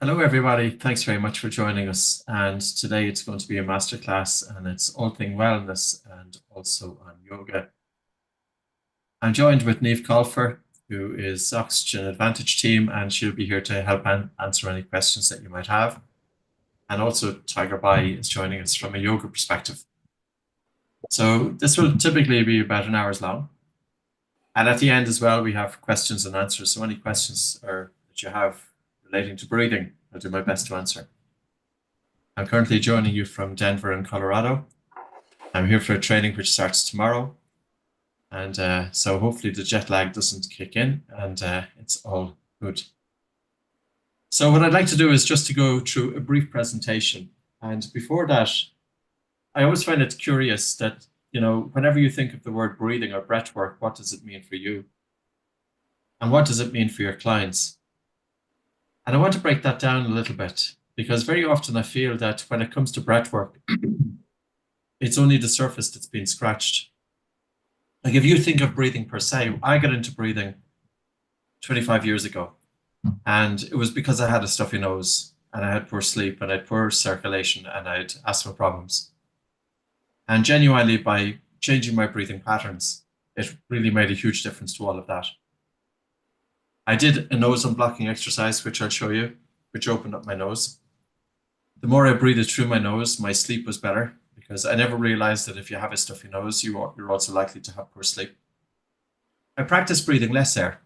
Hello, everybody. Thanks very much for joining us. And today it's going to be a masterclass, and it's all thing wellness and also on yoga. I'm joined with Niamh Colfer, who is Oxygen Advantage team, and she'll be here to help answer any questions that you might have. And also Tiger Bai is joining us from a yoga perspective. So this will typically be about an hour's long. And at the end as well, we have questions and answers. So any questions that you have relating to breathing, I'll do my best to answer. I'm currently joining you from Denver in Colorado. I'm here for a training which starts tomorrow. And so hopefully the jet lag doesn't kick in and it's all good. So what I'd like to do is just to go through a brief presentation. And before that, I always find it curious that, whenever you think of the word breathing or breath work, what does it mean for you? And what does it mean for your clients? And I want to break that down a little bit because very often I feel that when it comes to breath work, it's only the surface that's been scratched. Like if you think of breathing per se, I got into breathing 25 years ago, and it was because I had a stuffy nose and I had poor sleep and I had poor circulation and I had asthma problems. And genuinely, by changing my breathing patterns, it really made a huge difference to all of that. I did a nose unblocking exercise, which I'll show you, which opened up my nose. The more I breathed through my nose, my sleep was better because I never realized that if you have a stuffy nose, you're also likely to have poor sleep. I practiced breathing less air.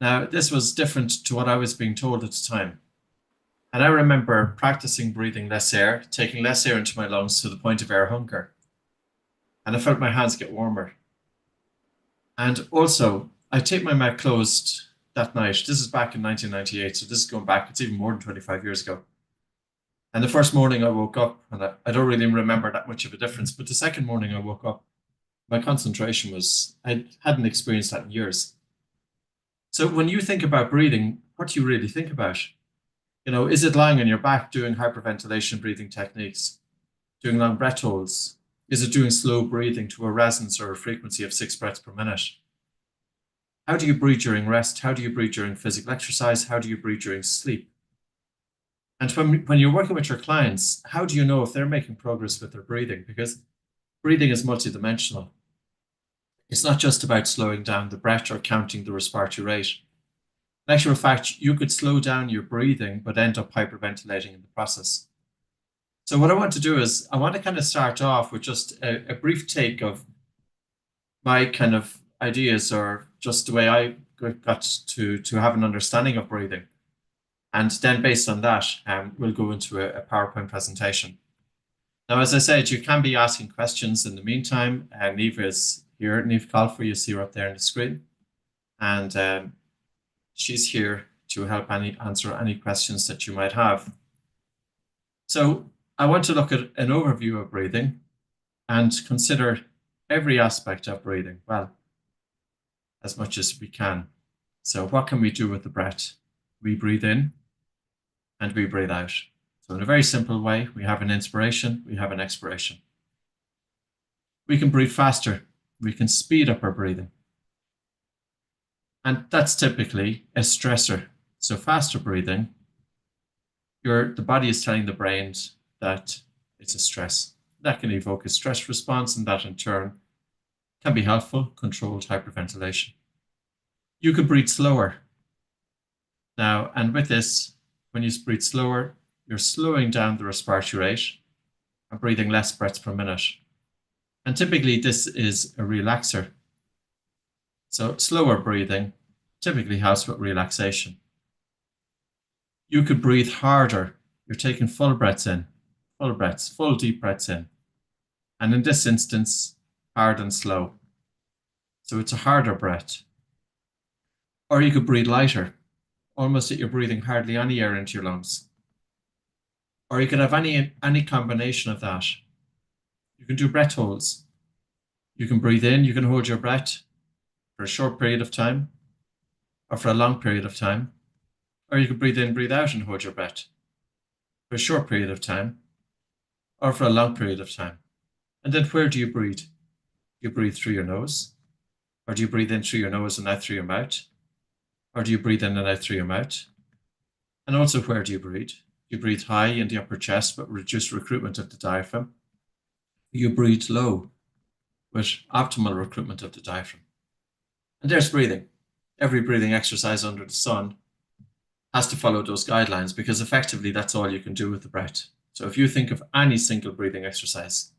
Now, this was different to what I was being told at the time. And I remember practicing breathing less air, taking less air into my lungs to the point of air hunger. And I felt my hands get warmer. And also, I taped my mouth closed that night. This is back in 1998, so this is going back, it's even more than 25 years ago. And the first morning I woke up, and I don't really remember that much of a difference, but the second morning I woke up, my concentration was, I hadn't experienced that in years. So when you think about breathing, what do you really think about? Is it lying on your back doing hyperventilation breathing techniques, doing long breath holds? Is it doing slow breathing to a resonance or a frequency of 6 breaths per minute? How do you breathe during rest? How do you breathe during physical exercise? How do you breathe during sleep? And when you're working with your clients, how do you know if they're making progress with their breathing? Because breathing is multidimensional. It's not just about slowing down the breath or counting the respiratory rate. In actual fact, you could slow down your breathing, but end up hyperventilating in the process. So what I want to do is I want to kind of start off with just a brief take of my kind of ideas or just the way I got to have an understanding of breathing. And then based on that, we'll go into a PowerPoint presentation. Now, as I said, you can be asking questions in the meantime. Niamh is here, Niamh Colfer, you see her up there on the screen. And she's here to help answer any questions that you might have. So I want to look at an overview of breathing and consider every aspect of breathing, well, as much as we can. So what can we do with the breath? We breathe in and we breathe out. So in a very simple way, we have an inspiration, we have an expiration. We can breathe faster. We can speed up our breathing. And that's typically a stressor. So faster breathing, the body is telling the brain that it's a stress. That can evoke a stress response, and that in turn can be helpful, controlled hyperventilation. You could breathe slower. Now, and with this, when you breathe slower, you're slowing down the respiratory rate and breathing less breaths per minute. And typically this is a relaxer. So slower breathing typically helps with relaxation. You could breathe harder. You're taking full breaths in, full deep breaths in. And in this instance, hard and slow. So it's a harder breath. Or you could breathe lighter, almost that you're breathing hardly any air into your lungs. Or you could have any combination of that. You can do breath holds. You can breathe in, you can hold your breath for a short period of time, or for a long period of time. Or you could breathe in, breathe out and hold your breath for a short period of time, or for a long period of time. And then where do you breathe? You breathe through your nose, or do you breathe in through your nose and out through your mouth? Or do you breathe in and out through your mouth? And also, where do you breathe? You breathe high in the upper chest, but reduce recruitment of the diaphragm. You breathe low with optimal recruitment of the diaphragm. And there's breathing. Every breathing exercise under the sun has to follow those guidelines, because effectively that's all you can do with the breath. So if you think of any single breathing exercise,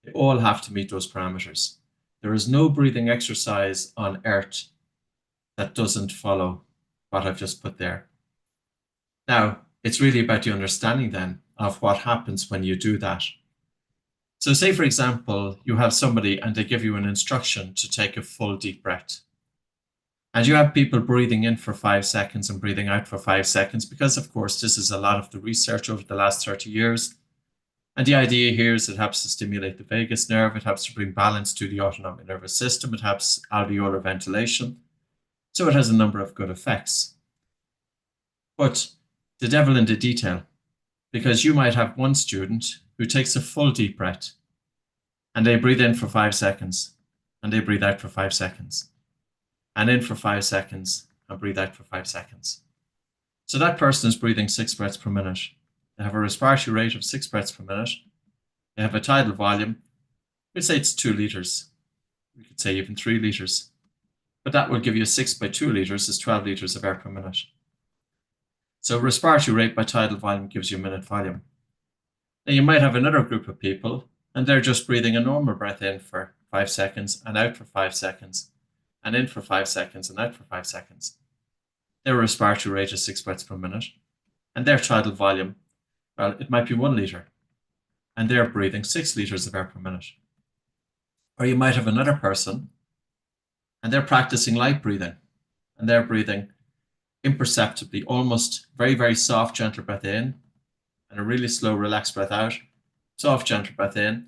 they all have to meet those parameters. There is no breathing exercise on earth that doesn't follow what I've just put there. Now, it's really about the understanding then of what happens when you do that. So say, for example, you have somebody and they give you an instruction to take a full deep breath. And you have people breathing in for 5 seconds and breathing out for 5 seconds, because of course, this is a lot of the research over the last 30 years. And the idea here is it helps to stimulate the vagus nerve. It helps to bring balance to the autonomic nervous system. It helps alveolar ventilation. So it has a number of good effects. But the devil in the detail, because you might have one student who takes a full deep breath and they breathe in for 5 seconds and they breathe out for 5 seconds and in for 5 seconds and breathe out for 5 seconds. So that person is breathing 6 breaths per minute. They have a respiratory rate of 6 breaths per minute. They have a tidal volume. We'd say it's 2 liters. We could say even 3 liters. But that will give you 6 by 2 liters is 12 liters of air per minute. So respiratory rate by tidal volume gives you minute volume. Now you might have another group of people and they're just breathing a normal breath in for 5 seconds and out for 5 seconds and in for 5 seconds and out for 5 seconds. Their respiratory rate is 6 breaths per minute and their tidal volume, well, it might be 1 liter and they're breathing 6 liters of air per minute. Or you might have another person and they're practicing light breathing and they're breathing imperceptibly, almost very, very soft, gentle breath in and a really slow, relaxed breath out, soft, gentle breath in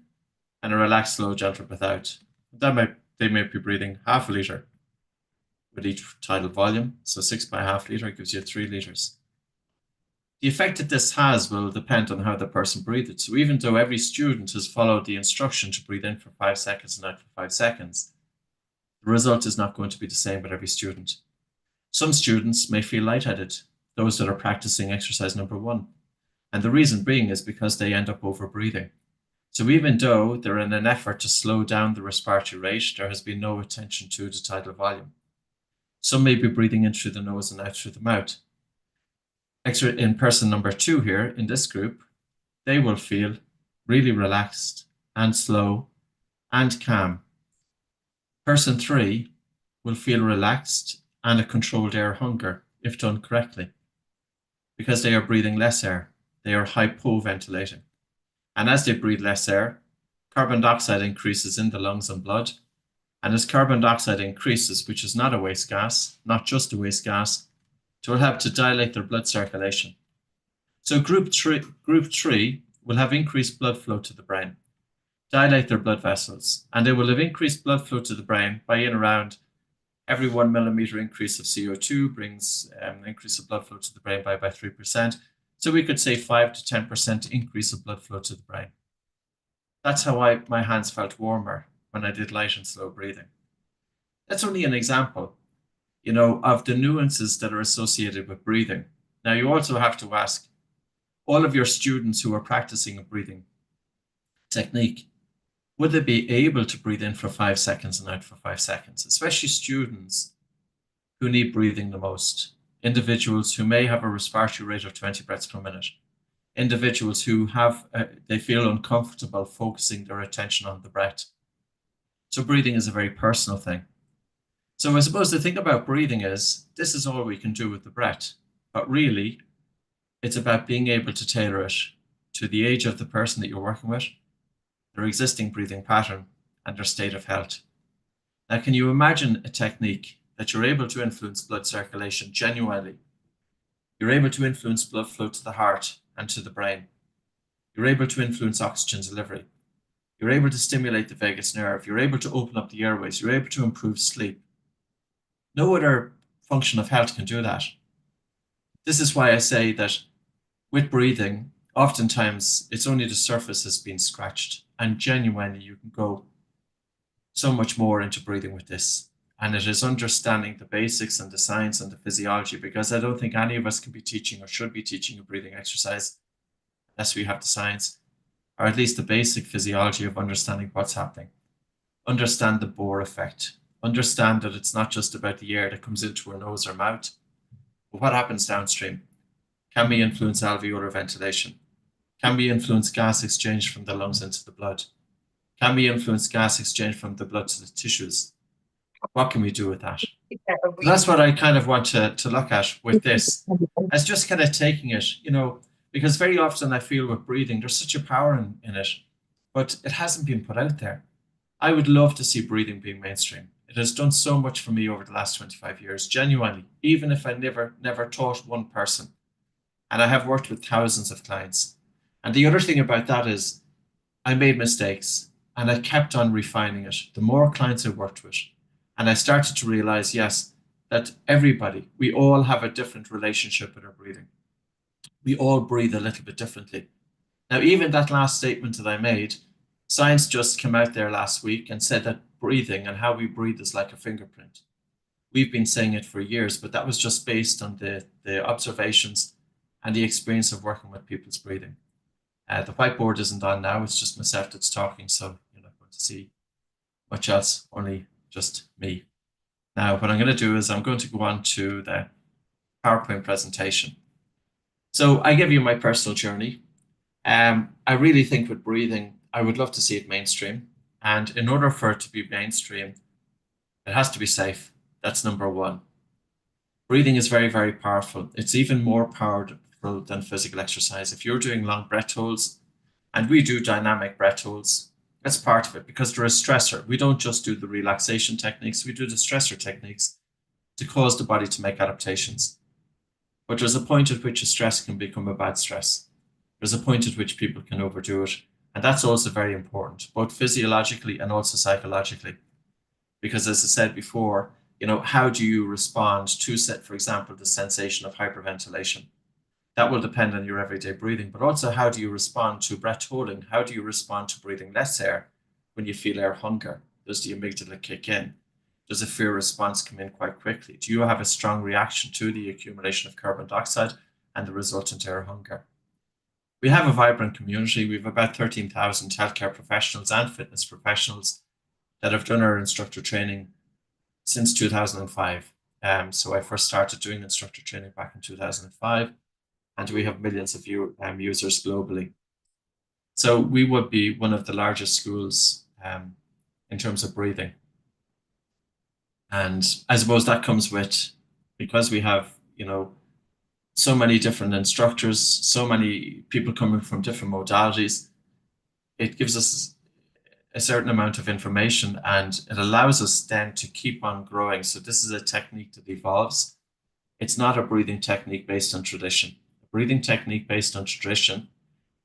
and a relaxed, slow, gentle breath out. They might be breathing half a liter with each tidal volume. So 6 by half liter gives you 3 liters. The effect that this has will depend on how the person breathed. So even though every student has followed the instruction to breathe in for 5 seconds and out for 5 seconds, the result is not going to be the same with every student. Some students may feel lightheaded, those that are practicing exercise number 1. And the reason being is because they end up over breathing. So even though they're in an effort to slow down the respiratory rate, there has been no attention to the tidal volume. Some may be breathing in through the nose and out through the mouth. In person number 2 here in this group, they will feel really relaxed and slow and calm. Person 3 will feel relaxed and a controlled air hunger if done correctly, because they are breathing less air. They are hypoventilating. And as they breathe less air, carbon dioxide increases in the lungs and blood. And as carbon dioxide increases, which is not a waste gas, not just a waste gas, it will help to dilate their blood circulation. So group three will have increased blood flow to the brain, dilate their blood vessels, and they will have increased blood flow to the brain by in around every 1 millimeter increase of CO2 brings an increase of blood flow to the brain by about 3%. So we could say 5 to 10% increase of blood flow to the brain. That's how my hands felt warmer when I did light and slow breathing. That's only an example, of the nuances that are associated with breathing. Now, you also have to ask all of your students who are practicing a breathing technique, would they be able to breathe in for 5 seconds and out for 5 seconds, especially students who need breathing the most, individuals who may have a respiratory rate of 20 breaths per minute, individuals who they feel uncomfortable focusing their attention on the breath. So breathing is a very personal thing. So I suppose the thing about breathing is this is all we can do with the breath, but really it's about being able to tailor it to the age of the person that you're working with, their existing breathing pattern, and their state of health. Now, can you imagine a technique that you're able to influence blood circulation genuinely? You're able to influence blood flow to the heart and to the brain. You're able to influence oxygen delivery. You're able to stimulate the vagus nerve. You're able to open up the airways. You're able to improve sleep. No other function of health can do that. This is why I say that with breathing, oftentimes it's only the surface has been scratched, and genuinely you can go so much more into breathing with this. And it is understanding the basics and the science and the physiology, because I don't think any of us can be teaching or should be teaching a breathing exercise unless we have the science, or at least the basic physiology of understanding what's happening. Understand the Bohr effect. Understand that it's not just about the air that comes into our nose or mouth, but what happens downstream. Can we influence alveolar ventilation? Can we influence gas exchange from the lungs into the blood? Can we influence gas exchange from the blood to the tissues? What can we do with that? So that's what I kind of want to look at with this, as just kind of taking it, because very often I feel with breathing, there's such a power in it, but it hasn't been put out there. I would love to see breathing being mainstream. It has done so much for me over the last 25 years, genuinely, even if I never taught one person. And I have worked with thousands of clients. And the other thing about that is I made mistakes and I kept on refining it. The more clients I worked with, and I started to realize, yes, that we all have a different relationship with our breathing. We all breathe a little bit differently. Now, even that last statement that I made, science just came out there last week and said that breathing and how we breathe is like a fingerprint. We've been saying it for years, but that was just based on the observations and the experience of working with people's breathing. The whiteboard isn't on now, it's just myself that's talking, so you're not going to see much else, only just me. Now, what I'm going to do is I'm going to go on to the PowerPoint presentation. So I give you my personal journey. I really think with breathing, I would love to see it mainstream. And in order for it to be mainstream, it has to be safe. That's number one. Breathing is very, very powerful. It's even more powerful than physical exercise. If you're doing long breath holds, and we do dynamic breath holds, that's part of it because they're a stressor. We don't just do the relaxation techniques, we do the stressor techniques to cause the body to make adaptations. But there's a point at which a stress can become a bad stress. There's a point at which people can overdo it. And that's also very important, both physiologically and also psychologically. Because as I said before, how do you respond to, for example, the sensation of hyperventilation? That will depend on your everyday breathing, but also how do you respond to breath holding? How do you respond to breathing less air when you feel air hunger? Does the amygdala kick in? Does a fear response come in quite quickly? Do you have a strong reaction to the accumulation of carbon dioxide and the resultant air hunger? We have a vibrant community. We have about 13,000 healthcare professionals and fitness professionals that have done our instructor training since 2005. So I first started doing instructor training back in 2005, and we have millions of users globally. So we would be one of the largest schools in terms of breathing. And I suppose that comes with, because we have, so many different instructors, so many people coming from different modalities, it gives us a certain amount of information and it allows us then to keep on growing. So this is a technique that evolves. It's not a breathing technique based on tradition. A breathing technique based on tradition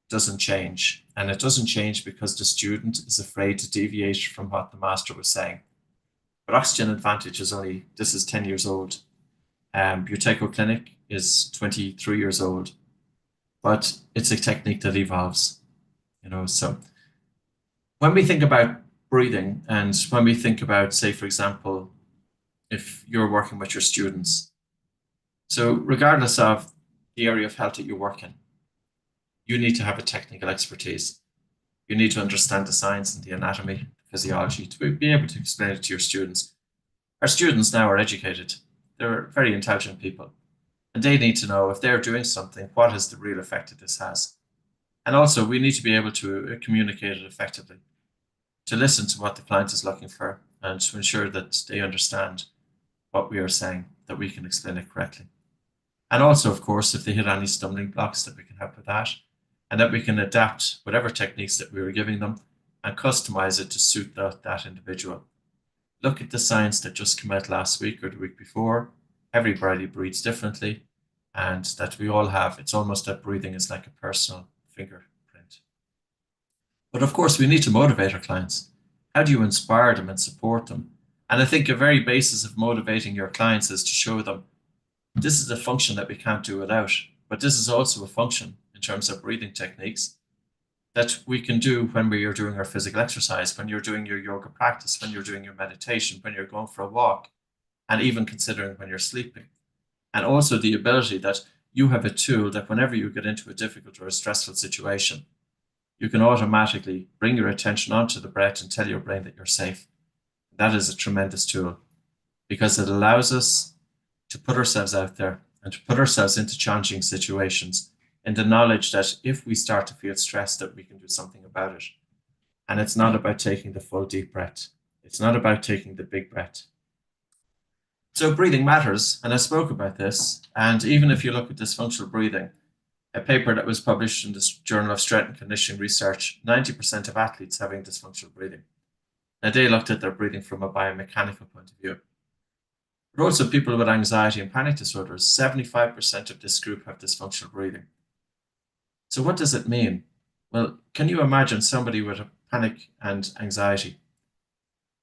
doesn't change. And it doesn't change because the student is afraid to deviate from what the master was saying. But Oxygen Advantage this is 10 years old. Buteco Clinic is 23 years old, but it's a technique that evolves, so when we think about breathing and when we think about, say, for example, if you're working with your students, so regardless of the area of health that you work in, you need to have a technical expertise. You need to understand the science and the anatomy, the physiology to be able to explain it to your students. Our students now are educated. They're very intelligent people. And they need to know if they're doing something, what is the real effect that this has? And also, we need to be able to communicate it effectively, to listen to what the client is looking for, and to ensure that they understand what we are saying, that we can explain it correctly. And also, of course, if they hit any stumbling blocks, that we can help with that, and that we can adapt whatever techniques that we were giving them and customize it to suit that individual. Look at the science that just came out last week or the week before. Everybody breathes differently, and that we all have, it's almost that breathing is like a personal fingerprint. But of course, we need to motivate our clients. How do you inspire them and support them? And I think a very basis of motivating your clients is to show them this is a function that we can't do without, but this is also a function in terms of breathing techniques that we can do when we are doing our physical exercise, when you're doing your yoga practice, when you're doing your meditation, when you're going for a walk, and even considering when you're sleeping. And also the ability that you have a tool that whenever you get into a difficult or a stressful situation, you can automatically bring your attention onto the breath and tell your brain that you're safe. That is a tremendous tool because it allows us to put ourselves out there and to put ourselves into challenging situations in the knowledge that if we start to feel stressed, that we can do something about it. And it's not about taking the full deep breath. It's not about taking the big breath. So breathing matters, and I spoke about this. And even if you look at dysfunctional breathing, a paper that was published in the Journal of Strength and Conditioning Research, 90% of athletes having dysfunctional breathing. Now, they looked at their breathing from a biomechanical point of view. But also people with anxiety and panic disorders, 75% of this group have dysfunctional breathing. So what does it mean? Well, can you imagine somebody with a panic and anxiety?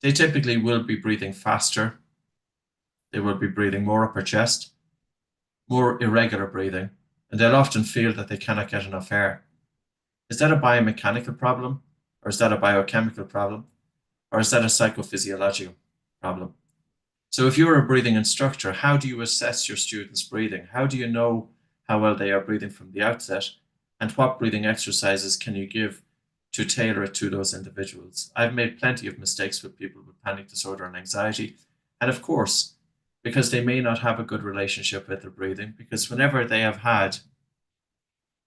They typically will be breathing faster. They will be breathing more upper chest, more irregular breathing, and they'll often feel that they cannot get enough air. Is that a biomechanical problem? Or is that a biochemical problem? Or is that a psychophysiological problem? So if you're a breathing instructor, how do you assess your students' breathing? How do you know how well they are breathing from the outset? And what breathing exercises can you give to tailor it to those individuals? I've made plenty of mistakes with people with panic disorder and anxiety. And of course, because they may not have a good relationship with their breathing, because whenever they have had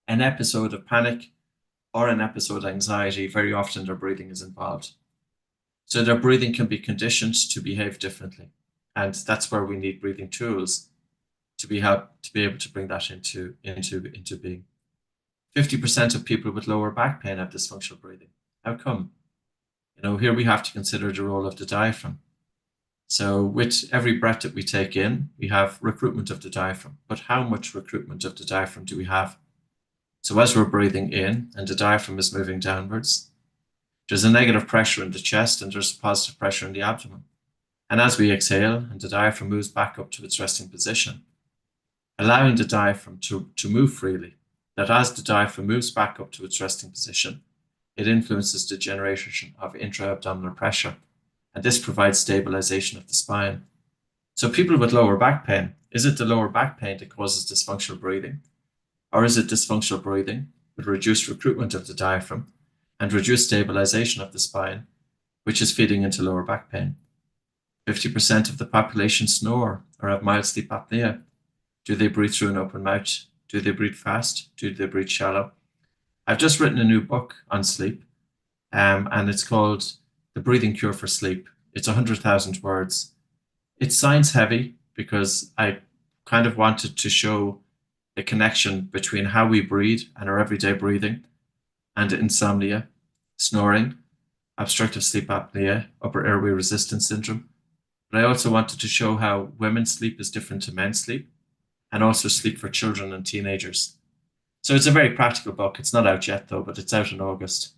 an episode of panic or an episode of anxiety, very often their breathing is involved. So their breathing can be conditioned to behave differently. And that's where we need breathing tools to be able to bring that into being. 50% of people with lower back pain have dysfunctional breathing. How come? Here we have to consider the role of the diaphragm. So with every breath that we take in, we have recruitment of the diaphragm. But how much recruitment of the diaphragm do we have? So as we're breathing in and the diaphragm is moving downwards, there's a negative pressure in the chest and there's a positive pressure in the abdomen. And as we exhale and the diaphragm moves back up to its resting position, allowing the diaphragm to move freely, that as the diaphragm moves back up to its resting position, it influences the generation of intra-abdominal pressure. And this provides stabilization of the spine. So people with lower back pain, is it the lower back pain that causes dysfunctional breathing? Or is it dysfunctional breathing with reduced recruitment of the diaphragm and reduced stabilization of the spine, which is feeding into lower back pain? 50% of the population snore or have mild sleep apnea. Do they breathe through an open mouth? Do they breathe fast? Do they breathe shallow? I've just written a new book on sleep, and it's called The Breathing Cure for Sleep. It's 100,000 words. It's science heavy because I kind of wanted to show a connection between how we breathe and our everyday breathing and insomnia, snoring, obstructive sleep apnea, upper airway resistance syndrome. But I also wanted to show how women's sleep is different to men's sleep and also sleep for children and teenagers. So it's a very practical book. It's not out yet though, but it's out in August.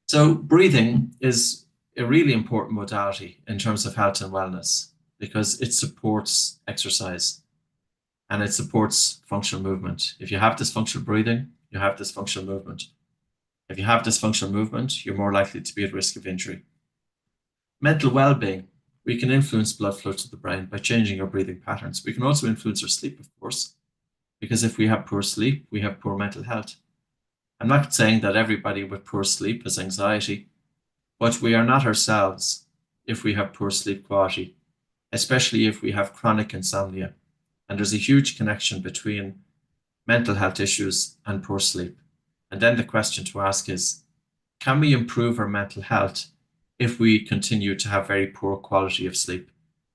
So breathing is a really important modality in terms of health and wellness because it supports exercise and it supports functional movement. If you have dysfunctional breathing, you have dysfunctional movement. If you have dysfunctional movement, you're more likely to be at risk of injury. Mental well-being. We can influence blood flow to the brain by changing our breathing patterns. We can also influence our sleep, of course, because if we have poor sleep, we have poor mental health. I'm not saying that everybody with poor sleep has anxiety, but we are not ourselves if we have poor sleep quality, especially if we have chronic insomnia. And there's a huge connection between mental health issues and poor sleep. And then the question to ask is, can we improve our mental health if we continue to have very poor quality of sleep?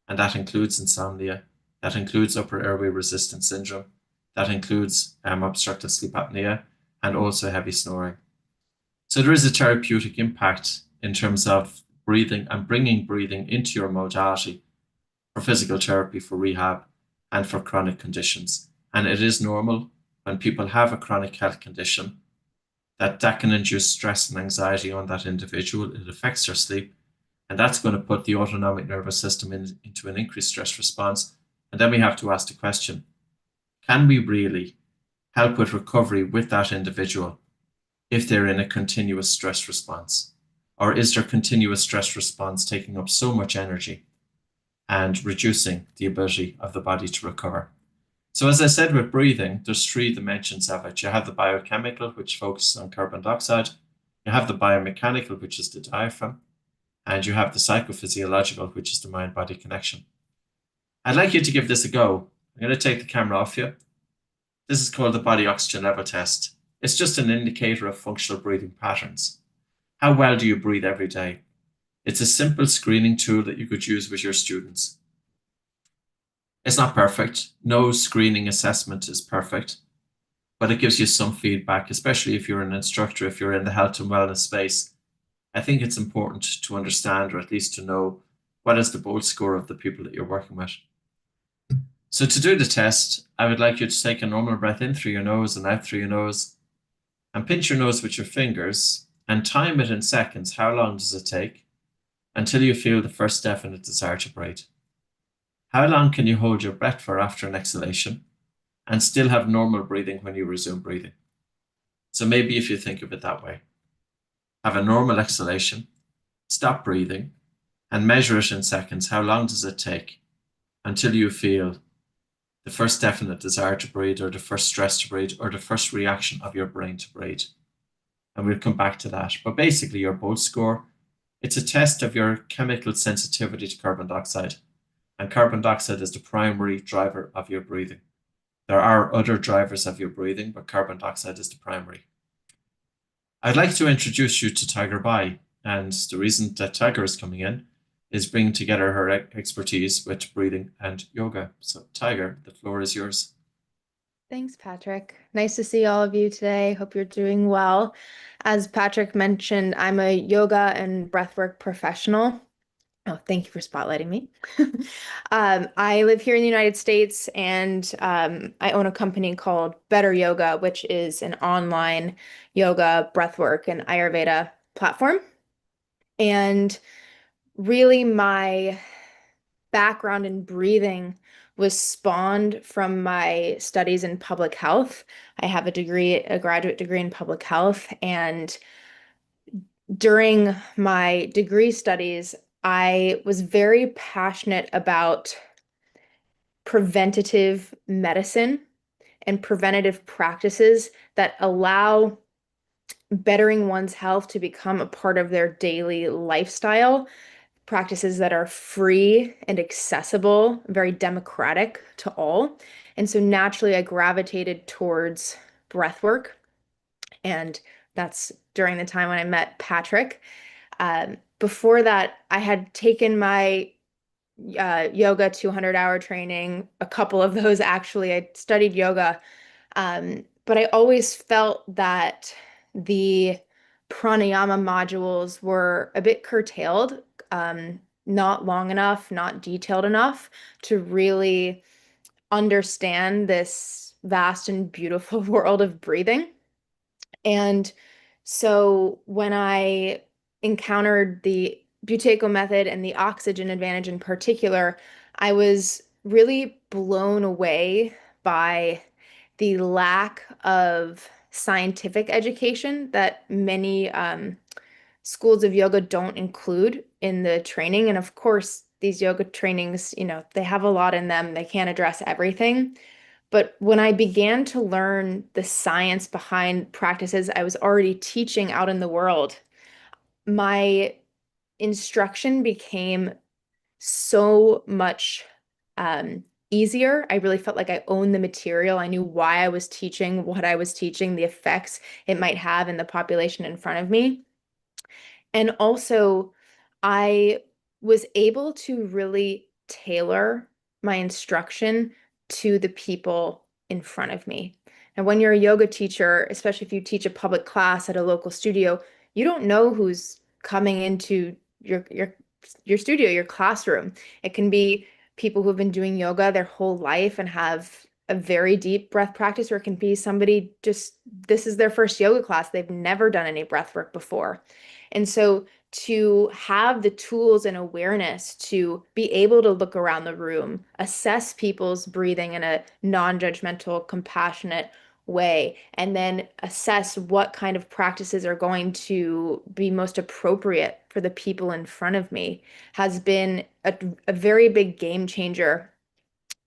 And that includes insomnia, that includes upper airway resistance syndrome, that includes obstructive sleep apnea, and also heavy snoring. So there is a therapeutic impact in terms of breathing and bringing breathing into your modality for physical therapy, for rehab, and for chronic conditions. And it is normal when people have a chronic health condition that can induce stress and anxiety on that individual. It affects their sleep, and that's going to put the autonomic nervous system into an increased stress response. And then we have to ask the question, can we really help with recovery with that individual? if they're in a continuous stress response? Or is their continuous stress response taking up so much energy and reducing the ability of the body to recover? So, as I said with breathing, there's three dimensions of it. You have the biochemical, which focuses on carbon dioxide, you have the biomechanical, which is the diaphragm, and you have the psychophysiological, which is the mind body connection. I'd like you to give this a go. I'm going to take the camera off you. This is called the body oxygen level test. It's just an indicator of functional breathing patterns. How well do you breathe every day? It's a simple screening tool that you could use with your students. It's not perfect. No screening assessment is perfect, but it gives you some feedback, especially if you're an instructor, if you're in the health and wellness space. I think it's important to understand, or at least to know, what is the bold score of the people that you're working with. So to do the test, I would like you to take a normal breath in through your nose and out through your nose, and pinch your nose with your fingers and time it in seconds. How long does it take until you feel the first definite desire to breathe? How long can you hold your breath for after an exhalation and still have normal breathing when you resume breathing? So maybe if you think of it that way, have a normal exhalation, stop breathing, and measure it in seconds. How long does it take until you feel the first definite desire to breathe, or the first stress to breathe, or the first reaction of your brain to breathe? And we'll come back to that. But basically, your BOLT score, it's a test of your chemical sensitivity to carbon dioxide. And carbon dioxide is the primary driver of your breathing. There are other drivers of your breathing, but carbon dioxide is the primary. I'd like to introduce you to Tiger Bai. And the reason that Tiger is coming in is bringing together her expertise with breathing and yoga. So Tiger, the floor is yours. Thanks, Patrick. Nice to see all of you today. Hope you're doing well. As Patrick mentioned, I'm a yoga and breathwork professional. Oh, thank you for spotlighting me. I live here in the United States, and I own a company called Better Yoga, which is an online yoga, breathwork, and Ayurveda platform. And really, my background in breathing was spawned from my studies in public health. I have a degree, a graduate degree in public health, and during my degree studies, I was very passionate about preventative medicine and preventative practices that allow bettering one's health to become a part of their daily lifestyle, practices that are free and accessible, very democratic to all. And so naturally, I gravitated towards breath work. And that's during the time when I met Patrick. Before that, I had taken my yoga 200-hour training, a couple of those actually. I studied yoga, but I always felt that the pranayama modules were a bit curtailed, not long enough, not detailed enough to really understand this vast and beautiful world of breathing. And so when I encountered the Buteyko method and the oxygen advantage in particular, I was really blown away by the lack of scientific education that many schools of yoga don't include in the training. And of course, these yoga trainings, they have a lot in them. They can't address everything. But when I began to learn the science behind practices I was already teaching out in the world, my instruction became so much easier. I really felt like I owned the material. I knew why I was teaching, what I was teaching, the effects it might have in the population in front of me. And also, I was able to really tailor my instruction to the people in front of me. And when you're a yoga teacher, especially if you teach a public class at a local studio, you don't know who's coming into your studio, your classroom. It can be people who've been doing yoga their whole life and have a very deep breath practice, or it can be somebody just this is their first yoga class. They've never done any breath work before. And so to have the tools and awareness to be able to look around the room, assess people's breathing in a non-judgmental, compassionate way, and then assess what kind of practices are going to be most appropriate for the people in front of me has been a very big game changer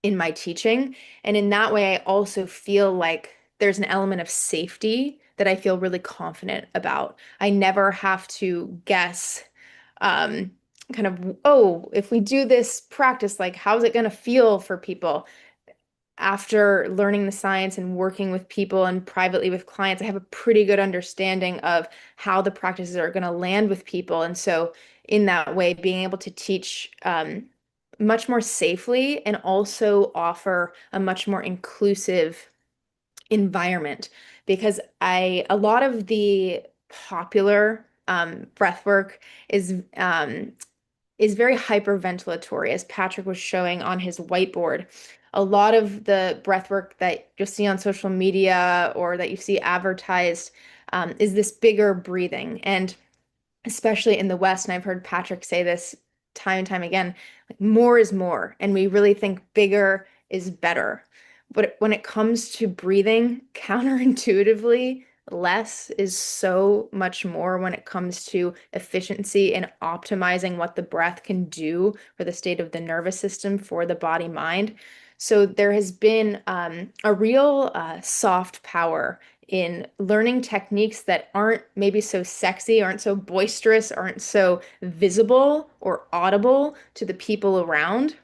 in my teaching. And in that way, I also feel like there's an element of safety that I feel really confident about. I never have to guess, um, kind of, oh, if we do this practice, like, how's it going to feel for people? After learning the science and working with people and privately with clients, I have a pretty good understanding of how the practices are going to land with people. And so, in that way, being able to teach much more safely and also offer a much more inclusive environment, because a lot of the popular breath work is very hyperventilatory, as Patrick was showing on his whiteboard. A lot of the breath work that you'll see on social media or that you see advertised is this bigger breathing. And especially in the West, and I've heard Patrick say this time and time again, like, more is more, and we really think bigger is better. But when it comes to breathing, counterintuitively, less is so much more when it comes to efficiency and optimizing what the breath can do for the state of the nervous system, for the body mind. So there has been a real soft power in learning techniques that aren't maybe so sexy, aren't so boisterous, aren't so visible or audible to the people around,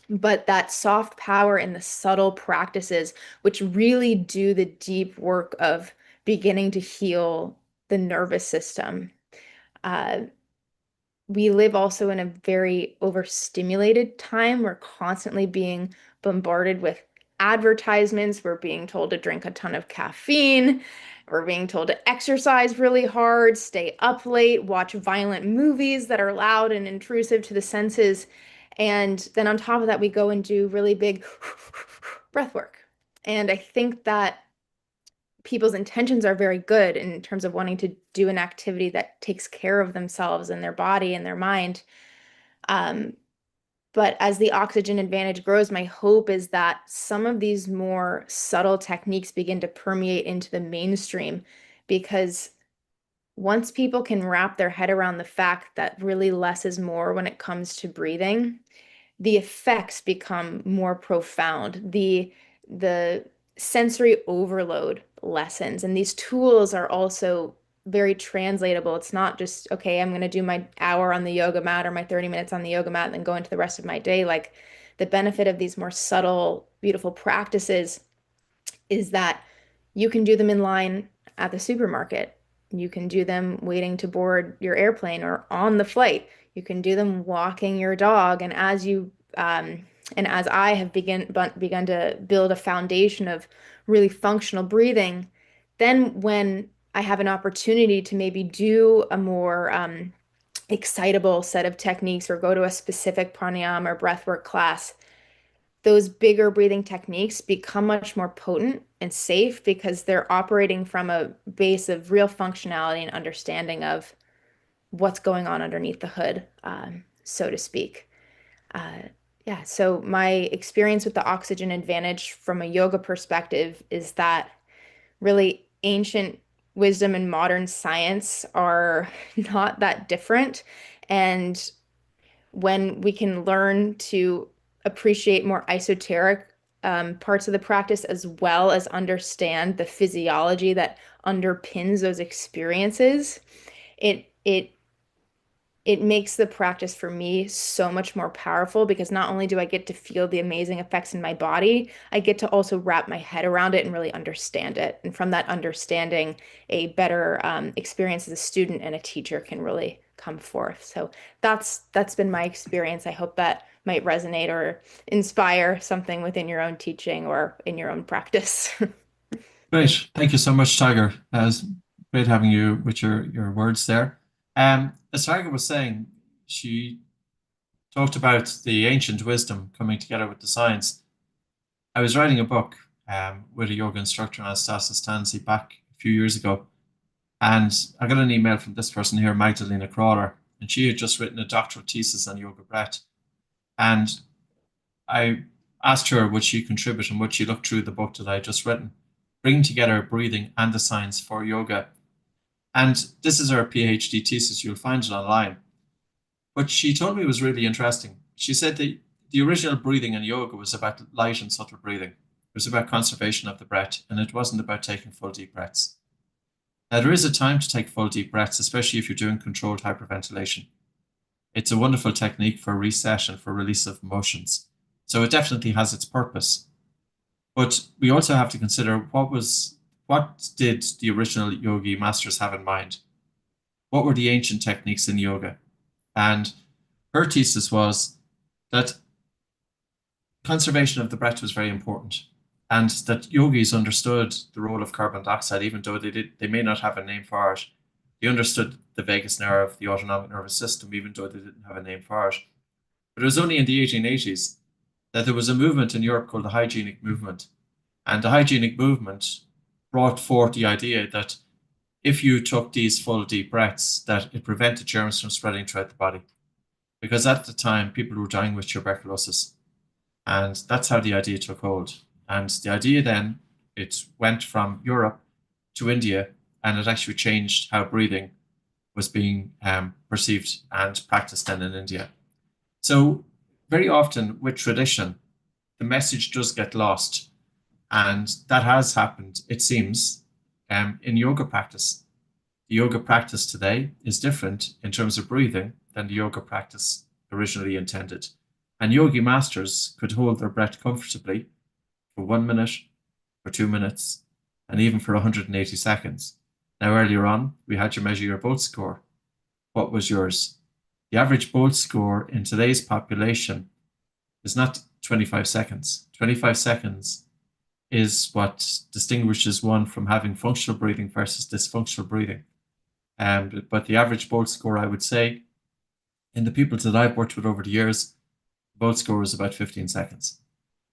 but that soft power in the subtle practices, which really do the deep work of beginning to heal the nervous system. Uh, we live also in a very overstimulated time. We're constantly being bombarded with advertisements. We're being told to drink a ton of caffeine. We're being told to exercise really hard, stay up late, watch violent movies that are loud and intrusive to the senses. And then on top of that, we go and do really big breath work. And I think that people's intentions are very good in terms of wanting to do an activity that takes care of themselves and their body and their mind. Um, but as the oxygen advantage grows, my hope is that some of these more subtle techniques begin to permeate into the mainstream, because once people can wrap their head around the fact that really less is more when it comes to breathing, the effects become more profound. The sensory overload lessens, and these tools are also very translatable. It's not just, okay, I'm going to do my hour on the yoga mat or my 30 minutes on the yoga mat and then go into the rest of my day. Like, the benefit of these more subtle, beautiful practices is that you can do them in line at the supermarket. You can do them waiting to board your airplane or on the flight. You can do them walking your dog. And as I have begun to build a foundation of really functional breathing, then when I have an opportunity to maybe do a more excitable set of techniques or go to a specific pranayama or breathwork class, those bigger breathing techniques become much more potent and safe because they're operating from a base of real functionality and understanding of what's going on underneath the hood, so to speak. Uh, yeah, so my experience with the oxygen advantage from a yoga perspective is that really ancient wisdom and modern science are not that different. And when we can learn to appreciate more esoteric parts of the practice, as well as understand the physiology that underpins those experiences, it it makes the practice for me so much more powerful, because not only do I get to feel the amazing effects in my body, I get to also wrap my head around it and really understand it. And from that understanding, a better experience as a student and a teacher can really come forth. So that's been my experience. I hope that might resonate or inspire something within your own teaching or in your own practice. Great. Thank you so much, Tiger. It was great having you with your words there. As Tiger was saying, she talked about the ancient wisdom coming together with the science. I was writing a book with a yoga instructor, Anastasis Tansi, back a few years ago, and I got an email from this person here, Magdalena Crawler, and she had just written a doctoral thesis on yoga breath. And I asked her would she contribute and would she look through the book that I had just written. bringing together breathing and the science for yoga. And this is her PhD thesis. You'll find it online. But she told me it was really interesting. She said that the original breathing in yoga was about light and subtle breathing. It was about conservation of the breath, and it wasn't about taking full deep breaths. Now, there is a time to take full deep breaths, especially if you're doing controlled hyperventilation. It's a wonderful technique for reset and for release of emotions. So it definitely has its purpose. But we also have to consider what did the original yogi masters have in mind? What were the ancient techniques in yoga? And her thesis was that conservation of the breath was very important, and that yogis understood the role of carbon dioxide, even though they may not have a name for it. They understood the vagus nerve, the autonomic nervous system, even though they didn't have a name for it. But it was only in the 1880s that there was a movement in Europe called the hygienic movement. And the hygienic movement brought forth the idea that if you took these full deep breaths, that it prevented germs from spreading throughout the body. Because at the time, people were dying with tuberculosis. And that's how the idea took hold. And the idea then, it went from Europe to India, and it actually changed how breathing was being perceived and practiced then in India. So very often with tradition, the message does get lost. And that has happened, it seems, in yoga practice. The yoga practice today is different in terms of breathing than the yoga practice originally intended. And yogi masters could hold their breath comfortably for 1 minute, for 2 minutes, and even for 180 seconds. Now, earlier on, we had you measure your Bolt score. What was yours? The average Bolt score in today's population is not 25 seconds. 25 seconds is what distinguishes one from having functional breathing versus dysfunctional breathing. But the average Bolt score, I would say, in the people that I've worked with over the years, Bolt score is about 15 seconds.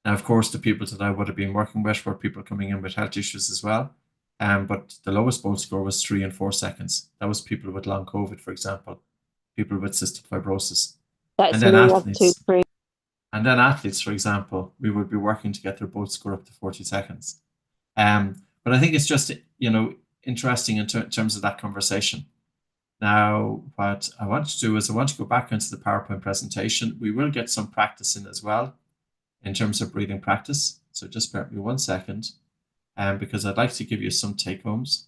Now, of course, the people that I would have been working with were people coming in with health issues as well. But the lowest Bolt score was 3 and 4 seconds. That was people with long COVID, for example, people with cystic fibrosis. That's and then me athletes. up to 3. And then athletes, for example, we would be working to get their Bolt score up to 40 seconds. But I think it's just, interesting in terms of that conversation. Now, what I want to do is I want to go back into the PowerPoint presentation. We will get some practice in as well in terms of breathing practice. So just bear with me 1 second, because I'd like to give you some take homes.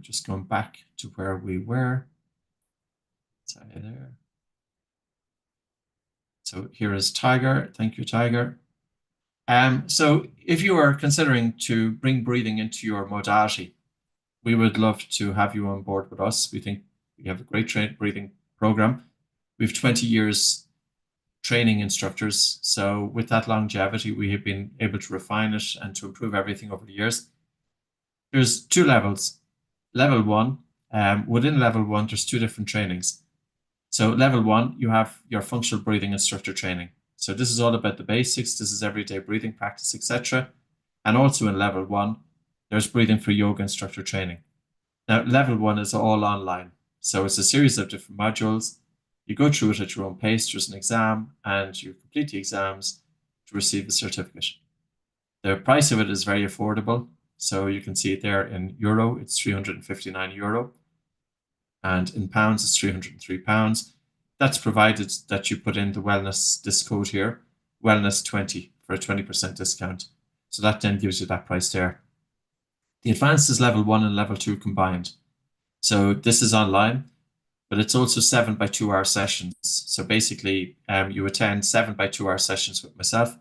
Just going back to where we were. Sorry there. So here is Tiger. Thank you, Tiger. So if you are considering to bring breathing into your modality, we would love to have you on board with us. We think we have a great breathing program. We have 20 years training instructors. So with that longevity, we have been able to refine it and to improve everything over the years. There's 2 levels. Level 1, within level 1, there's 2 different trainings. So level 1, you have your functional breathing instructor training. So this is all about the basics. This is everyday breathing practice, etc. And also in level 1, there's breathing for yoga instructor training. Now, level 1 is all online. So it's a series of different modules. You go through it at your own pace. There's an exam, and you complete the exams to receive a certificate. The price of it is very affordable. So you can see it there in euro, it's €359. And in pounds, it's £303. That's provided that you put in the wellness, this code here, wellness20 for a 20% discount. So that then gives you that price there. The advanced is level 1 and level 2 combined. So this is online, but it's also 7 by 2 hour sessions. So basically, you attend 7 by 2 hour sessions with myself.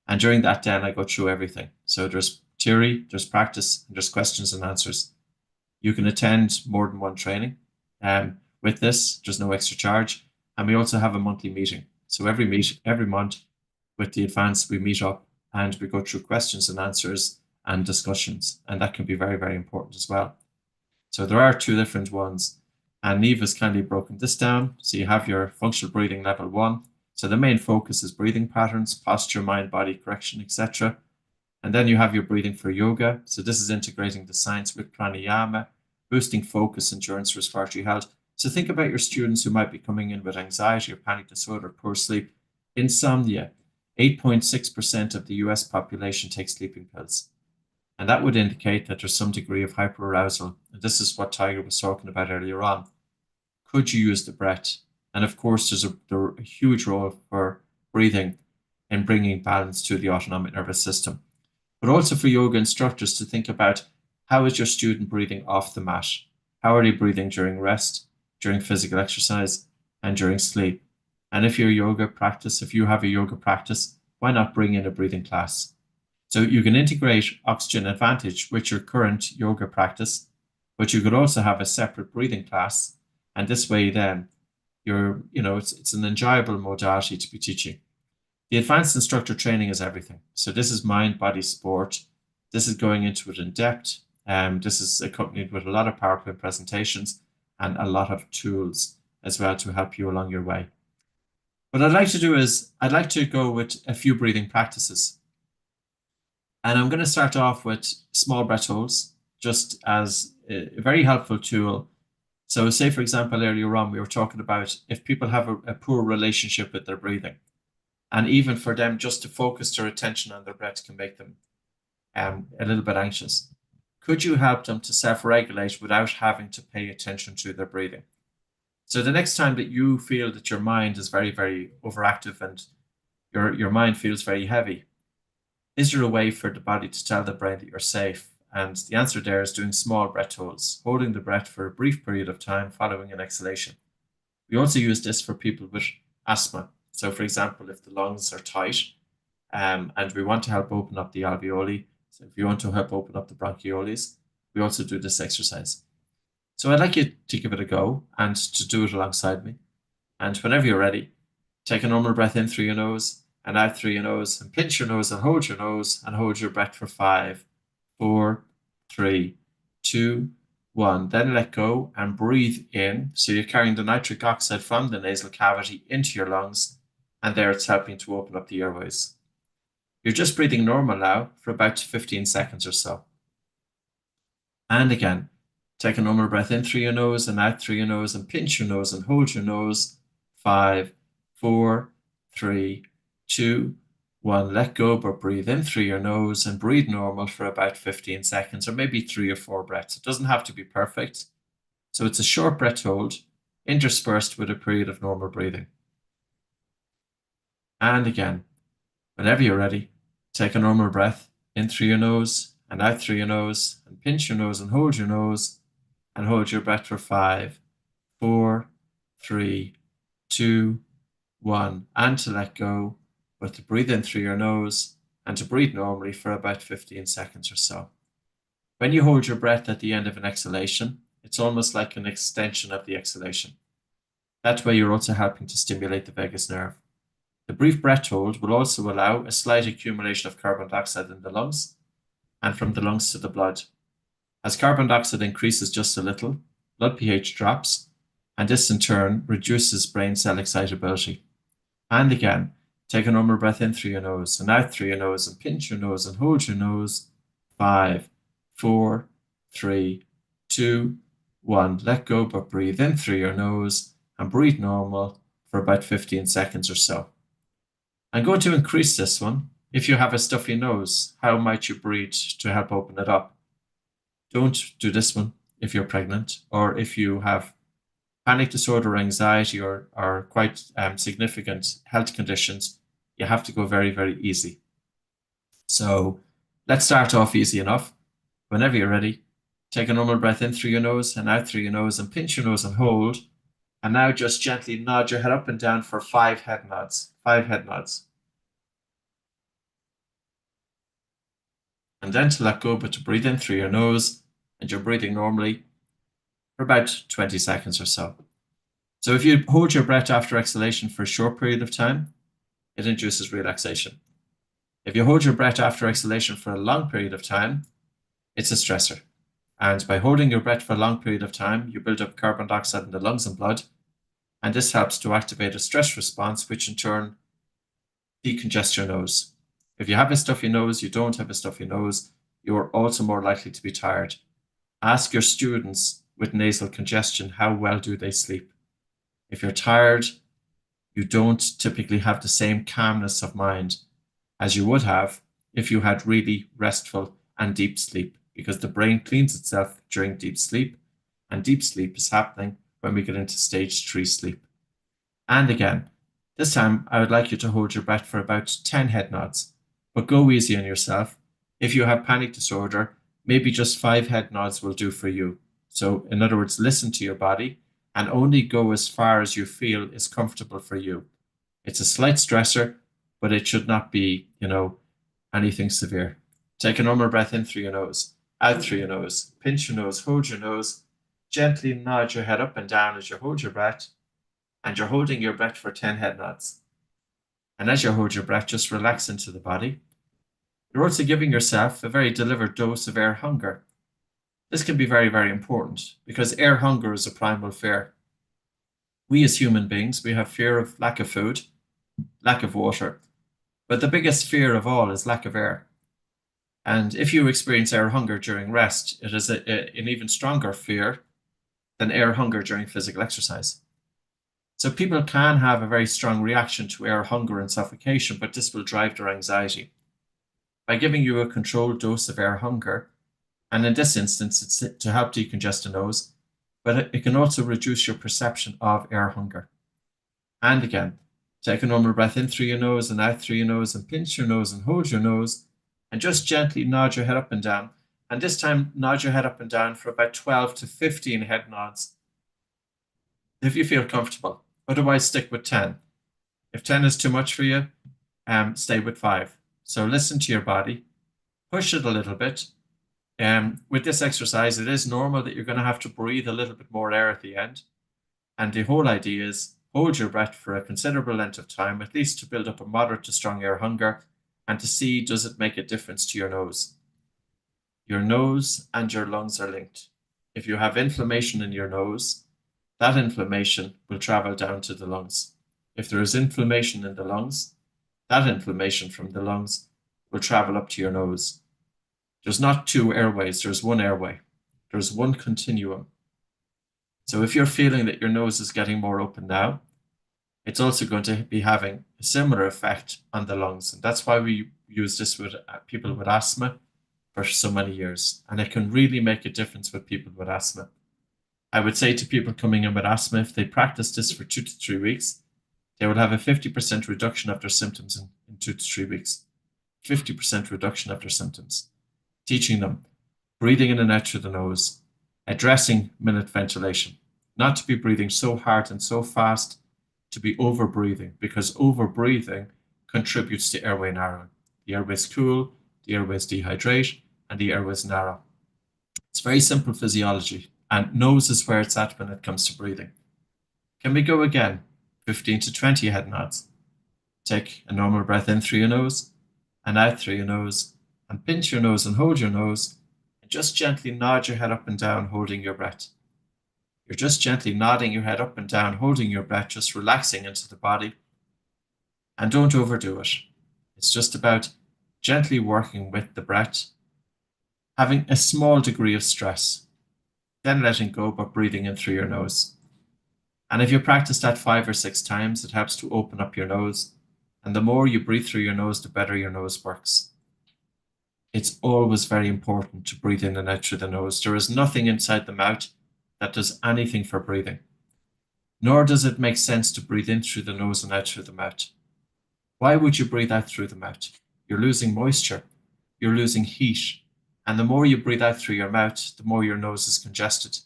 And during that, then I go through everything. So there's theory, there's practice, and there's questions and answers. You can attend more than one training. With this, there's no extra charge. And we also have a monthly meeting. So every month with the advanced, we meet up and we go through questions and answers and discussions. And that can be very, very important as well. So there are 2 different ones. And Neve has kindly broken this down. So you have your functional breathing level 1. So the main focus is breathing patterns, posture, mind, body correction, etc. And then you have your breathing for yoga. So this is integrating the science with pranayama, boosting focus, endurance, respiratory health. So think about your students who might be coming in with anxiety or panic disorder, poor sleep, insomnia. 8.6% of the US population takes sleeping pills. And that would indicate that there's some degree of hyperarousal. And this is what Tiger was talking about earlier on. Could you use the breath? And of course, there's a huge role for breathing in bringing balance to the autonomic nervous system. But also for yoga instructors to think about, how is your student breathing off the mat? How are they breathing during rest, during physical exercise, and during sleep? And if you have a yoga practice, why not bring in a breathing class? So you can integrate Oxygen Advantage with your current yoga practice, but you could also have a separate breathing class. And this way then it's an enjoyable modality to be teaching. The advanced instructor training is everything. So this is mind, body, sport. This is going into it in depth. This is accompanied with a lot of PowerPoint presentations and a lot of tools as well to help you along your way. What I'd like to do is I'd like to go with a few breathing practices. And I'm going to start off with small breath holds, just as a very helpful tool. So say, for example, earlier on, we were talking about if people have a poor relationship with their breathing, and even for them just to focus their attention on their breath can make them a little bit anxious. Could you help them to self-regulate without having to pay attention to their breathing? So the next time that you feel that your mind is very, very overactive and your mind feels very heavy, is there a way for the body to tell the brain that you're safe? And the answer there is doing small breath holds, holding the breath for a brief period of time following an exhalation. We also use this for people with asthma. So for example, if the lungs are tight and we want to help open up the alveoli, so if you want to help open up the bronchioles, we also do this exercise. So I'd like you to give it a go and to do it alongside me. And whenever you're ready, take a normal breath in through your nose and out through your nose, and pinch your nose and hold your breath for 5, 4, 3, 2, 1. Then let go and breathe in. So you're carrying the nitric oxide from the nasal cavity into your lungs, and there it's helping to open up the airways. You're just breathing normal now for about 15 seconds or so. And again, take a normal breath in through your nose and out through your nose, and pinch your nose and hold your nose. 5, 4, 3, 2, 1. Let go, but breathe in through your nose and breathe normal for about 15 seconds, or maybe 3 or 4 breaths. It doesn't have to be perfect. So it's a short breath hold interspersed with a period of normal breathing. And again, whenever you're ready, take a normal breath in through your nose and out through your nose, and pinch your nose and hold your breath for 5, 4, 3, 2, 1. And to let go, but to breathe in through your nose and to breathe normally for about 15 seconds or so. When you hold your breath at the end of an exhalation, it's almost like an extension of the exhalation. That way you're also helping to stimulate the vagus nerve. The brief breath hold will also allow a slight accumulation of carbon dioxide in the lungs and from the lungs to the blood. As carbon dioxide increases just a little, blood pH drops, and this in turn reduces brain cell excitability. And again, take a normal breath in through your nose and out through your nose, and pinch your nose and hold your nose. 5, 4, 3, 2, 1. Let go, but breathe in through your nose and breathe normal for about 15 seconds or so. I'm going to increase this one. If you have a stuffy nose, how might you breathe to help open it up? Don't do this one if you're pregnant, or if you have panic disorder, anxiety, or quite significant health conditions. You have to go very, very easy. So let's start off easy enough. Whenever you're ready, take a normal breath in through your nose and out through your nose, and pinch your nose and hold. And now just gently nod your head up and down for 5 head nods. 5 head nods. And then to let go, but to breathe in through your nose, and you're breathing normally for about 20 seconds or so. So if you hold your breath after exhalation for a short period of time, it induces relaxation. If you hold your breath after exhalation for a long period of time, it's a stressor. And by holding your breath for a long period of time, you build up carbon dioxide in the lungs and blood, and this helps to activate a stress response, which in turn decongest your nose. If you have a stuffy nose, you don't have a stuffy nose, you're also more likely to be tired. Ask your students with nasal congestion, how well do they sleep? If you're tired, you don't typically have the same calmness of mind as you would have if you had really restful and deep sleep, because the brain cleans itself during deep sleep, and deep sleep is happening when we get into stage 3 sleep. And again, this time I would like you to hold your breath for about 10 head nods, but go easy on yourself. If you have panic disorder, maybe just 5 head nods will do for you. So in other words, listen to your body and only go as far as you feel is comfortable for you. It's a slight stressor, but it should not be, anything severe. Take a normal breath in through your nose, out through your nose, pinch your nose, hold your nose, gently nod your head up and down as you hold your breath, and you're holding your breath for 10 head nods. And as you hold your breath, just relax into the body. You're also giving yourself a very deliberate dose of air hunger. This can be very, very important because air hunger is a primal fear. We as human beings, we have fear of lack of food, lack of water, but the biggest fear of all is lack of air. And if you experience air hunger during rest, it is an even stronger fear than air hunger during physical exercise. So people can have a very strong reaction to air hunger and suffocation, but this will drive their anxiety. By giving you a controlled dose of air hunger, and in this instance, it's to help decongest the nose, but it can also reduce your perception of air hunger. And again, take a normal breath in through your nose and out through your nose, and pinch your nose and hold your nose, and just gently nod your head up and down. And this time, nod your head up and down for about 12 to 15 head nods, if you feel comfortable. Otherwise, stick with 10. If 10 is too much for you, stay with 5. So listen to your body, push it a little bit. With this exercise, it is normal that you're going to have to breathe a little bit more air at the end. And the whole idea is hold your breath for a considerable length of time, at least to build up a moderate to strong air hunger, and to see, does it make a difference to your nose? Your nose and your lungs are linked. If you have inflammation in your nose, that inflammation will travel down to the lungs. If there is inflammation in the lungs, that inflammation from the lungs will travel up to your nose. There's not 2 airways, there's 1 airway. There's 1 continuum. So if you're feeling that your nose is getting more open now, it's also going to be having a similar effect on the lungs. And that's why we use this with people with asthma for so many years. And it can really make a difference with people with asthma. I would say to people coming in with asthma, if they practice this for 2 to 3 weeks, they will have a 50% reduction of their symptoms in 2 to 3 weeks. 50% reduction of their symptoms. Teaching them breathing in and out through the nose, addressing minute ventilation, not to be breathing so hard and so fast, to be over breathing, because over breathing contributes to airway narrowing. The airways cool, the airways dehydrate, and the airways narrow. It's very simple physiology, and nose is where it's at when it comes to breathing. Can we go again? 15 to 20 head nods. Take a normal breath in through your nose and out through your nose, and pinch your nose and hold your nose, and just gently nod your head up and down, holding your breath. You're just gently nodding your head up and down, holding your breath, just relaxing into the body. And don't overdo it. It's just about gently working with the breath, having a small degree of stress, then letting go, but breathing in through your nose. And if you practice that 5 or 6 times, it helps to open up your nose. And the more you breathe through your nose, the better your nose works. It's always very important to breathe in and out through the nose. There is nothing inside the mouth that does anything for breathing. Nor does it make sense to breathe in through the nose and out through the mouth. Why would you breathe out through the mouth? You're losing moisture. You're losing heat. And the more you breathe out through your mouth, the more your nose is congested.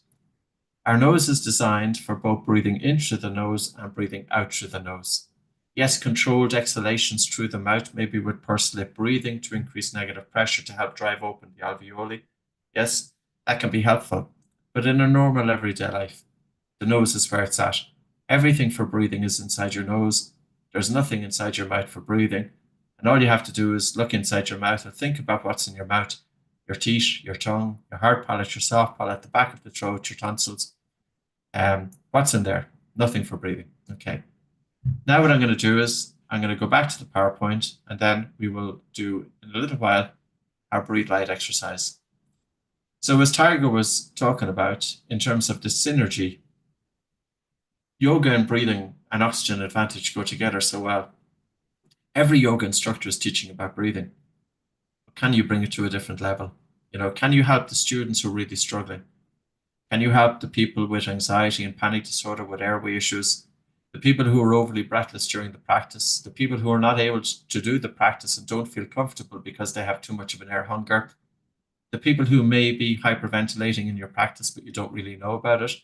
Our nose is designed for both breathing in through the nose and breathing out through the nose. Yes, controlled exhalations through the mouth, maybe with pursed lip breathing to increase negative pressure to help drive open the alveoli. Yes, that can be helpful. But in a normal everyday life, the nose is where it's at. Everything for breathing is inside your nose. There's nothing inside your mouth for breathing. And all you have to do is look inside your mouth and think about what's in your mouth. Your teeth, your tongue, your hard palate, your soft palate, the back of the throat, your tonsils. What's in there? Nothing for breathing. Okay. Now what I'm going to do is I'm going to go back to the PowerPoint, and then we will do in a little while our breathe light exercise. So as Tiger was talking about in terms of the synergy, yoga and breathing and oxygen advantage go together so well. Every yoga instructor is teaching about breathing. But can you bring it to a different level? Can you help the students who are really struggling? Can you help the people with anxiety and panic disorder, with airway issues, the people who are overly breathless during the practice, the people who are not able to do the practice and don't feel comfortable because they have too much of an air hunger, the people who may be hyperventilating in your practice, but you don't really know about it,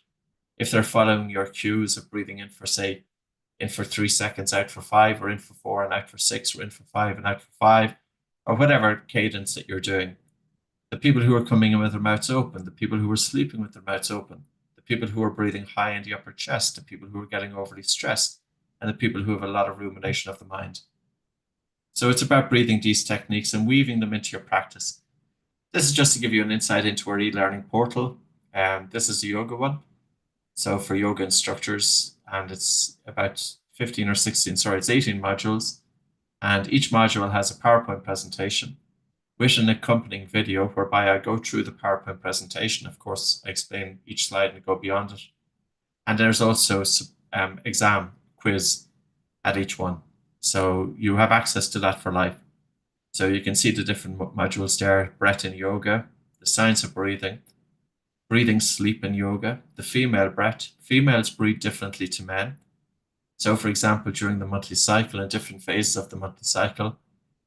if they're following your cues of breathing in for, say, in for 3 seconds, out for 5, or in for 4 and out for 6, or in for 5 and out for 5, or whatever cadence that you're doing. The people who are coming in with their mouths open, the people who are sleeping with their mouths open, the people who are breathing high in the upper chest, the people who are getting overly stressed, and the people who have a lot of rumination of the mind. So it's about breathing these techniques and weaving them into your practice. This is just to give you an insight into our e-learning portal. This is the yoga one. So for yoga instructors, and it's about 15 or 16, sorry, it's 18 modules. And each module has a PowerPoint presentation with an accompanying video whereby I go through the PowerPoint presentation. Of course, I explain each slide and go beyond it. And there's also exam quiz at each one. So you have access to that for life. So you can see the different modules there: breath in yoga, the science of breathing, breathing sleep in yoga, the female breath. Females breathe differently to men. So for example, during the monthly cycle, in different phases of the monthly cycle,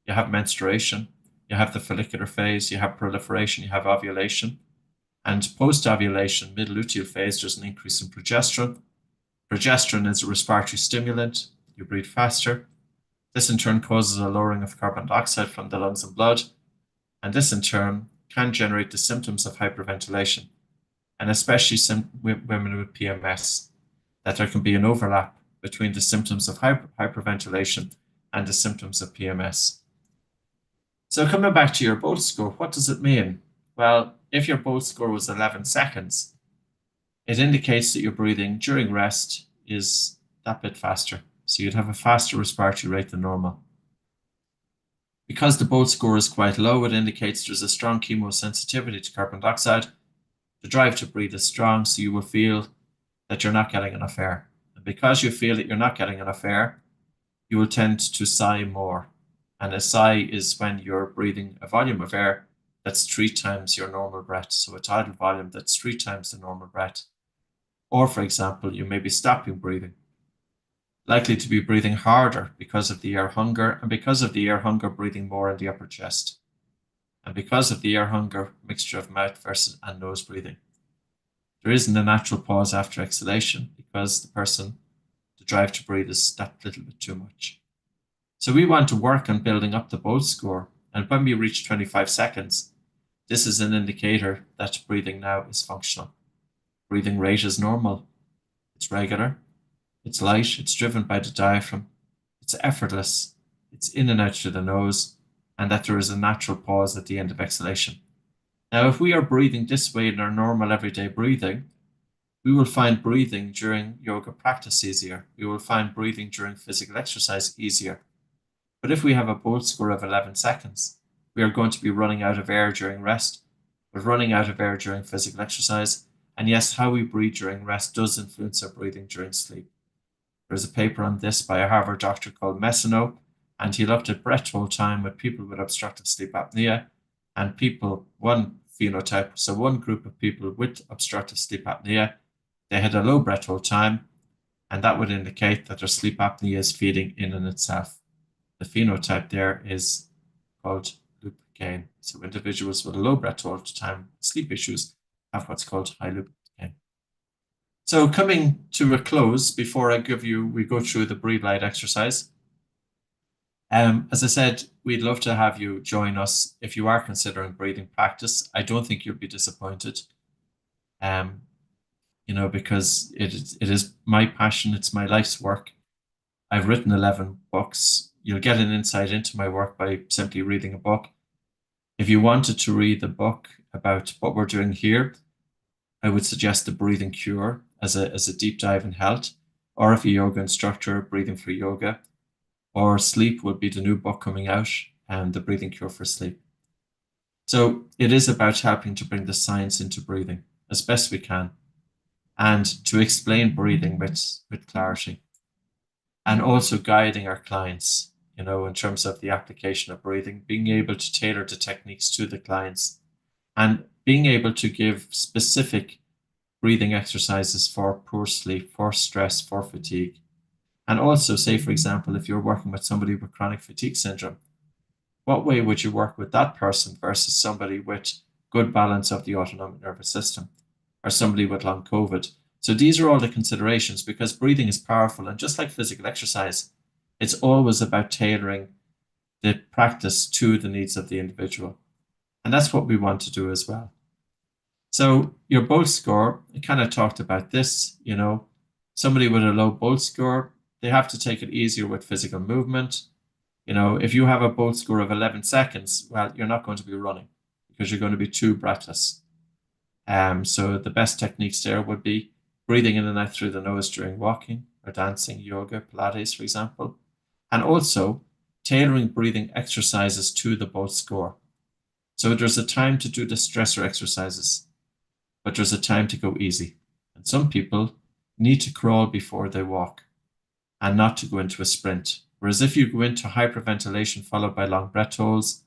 you have menstruation, you have the follicular phase, you have proliferation, you have ovulation. And post-ovulation, mid-luteal phase, there's an increase in progesterone. Progesterone is a respiratory stimulant. You breathe faster. This in turn causes a lowering of carbon dioxide from the lungs and blood. And this in turn can generate the symptoms of hyperventilation, and especially women with PMS, that there can be an overlap between the symptoms of hyperventilation and the symptoms of PMS. So coming back to your BOLT score, what does it mean? Well, if your BOLT score was 11 seconds, it indicates that your breathing during rest is that bit faster. So you'd have a faster respiratory rate than normal. Because the BOLT score is quite low, it indicates there's a strong chemosensitivity to carbon dioxide. The drive to breathe is strong, so you will feel that you're not getting enough air. And because you feel that you're not getting enough air, you will tend to sigh more. And a sigh is when you're breathing a volume of air that's 3 times your normal breath. So a tidal volume that's 3 times the normal breath. Or for example, you may be stopping breathing, likely to be breathing harder because of the air hunger, and because of the air hunger, breathing more in the upper chest. And because of the air hunger, mixture of mouth versus and nose breathing. There isn't a natural pause after exhalation because the drive to breathe is that little bit too much. So we want to work on building up the BOLT score. And when we reach 25 seconds, this is an indicator that breathing now is functional. Breathing rate is normal. It's regular. It's light. It's driven by the diaphragm. It's effortless. It's in and out through the nose, and that there is a natural pause at the end of exhalation. Now, if we are breathing this way in our normal everyday breathing, we will find breathing during yoga practice easier. We will find breathing during physical exercise easier. But if we have a BOLT score of 11 seconds, we are going to be running out of air during rest. We're running out of air during physical exercise. And yes, how we breathe during rest does influence our breathing during sleep. There's a paper on this by a Harvard doctor called Messino, and he looked at breath hold time with people with obstructive sleep apnea and people, one phenotype, so one group of people with obstructive sleep apnea, they had a low breath hold time, and that would indicate that their sleep apnea is feeding in itself. The phenotype there is called loop gain. So individuals with a low breath hold time, sleep issues, have what's called high loop gain. So coming to a close, before we go through the breathe light exercise. As I said, we'd love to have you join us if you are considering breathing practice. I don't think you'll be disappointed, because it is my passion. It's my life's work. I've written 11 books. You'll get an insight into my work by simply reading a book. If you wanted to read the book about what we're doing here, I would suggest The Breathing Cure as a deep dive in health, or if you're a yoga instructor, Breathing for Yoga, or Sleep would be the new book coming out, and The Breathing Cure for Sleep. So it is about helping to bring the science into breathing as best we can, and to explain breathing with clarity, and also guiding our clients, in terms of the application of breathing, being able to tailor the techniques to the clients, and being able to give specific breathing exercises for poor sleep, for stress, for fatigue. And also, say, for example, if you're working with somebody with chronic fatigue syndrome, what way would you work with that person versus somebody with good balance of the autonomic nervous system or somebody with long COVID? So these are all the considerations because breathing is powerful. And just like physical exercise, it's always about tailoring the practice to the needs of the individual. And that's what we want to do as well. So your Bolt score, I kind of talked about this, somebody with a low Bolt score, they have to take it easier with physical movement. If you have a Bolt score of 11 seconds, well, you're not going to be running because you're going to be too breathless. So the best techniques there would be breathing in and out through the nose during walking or dancing, yoga, Pilates, for example. And also tailoring breathing exercises to the Bolt score. So there's a time to do the stressor exercises, but there's a time to go easy. And some people need to crawl before they walk and not to go into a sprint. Whereas if you go into hyperventilation followed by long breath holds,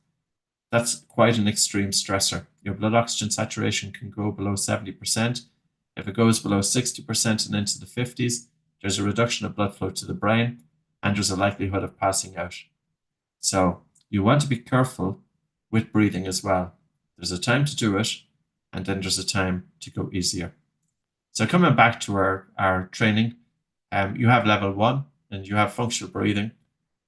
that's quite an extreme stressor. Your blood oxygen saturation can go below 70%. If it goes below 60% and into the 50s, there's a reduction of blood flow to the brain and there's a likelihood of passing out. So you want to be careful with breathing as well. There's a time to do it, and then there's a time to go easier. So coming back to our training, you have level 1 and you have functional breathing.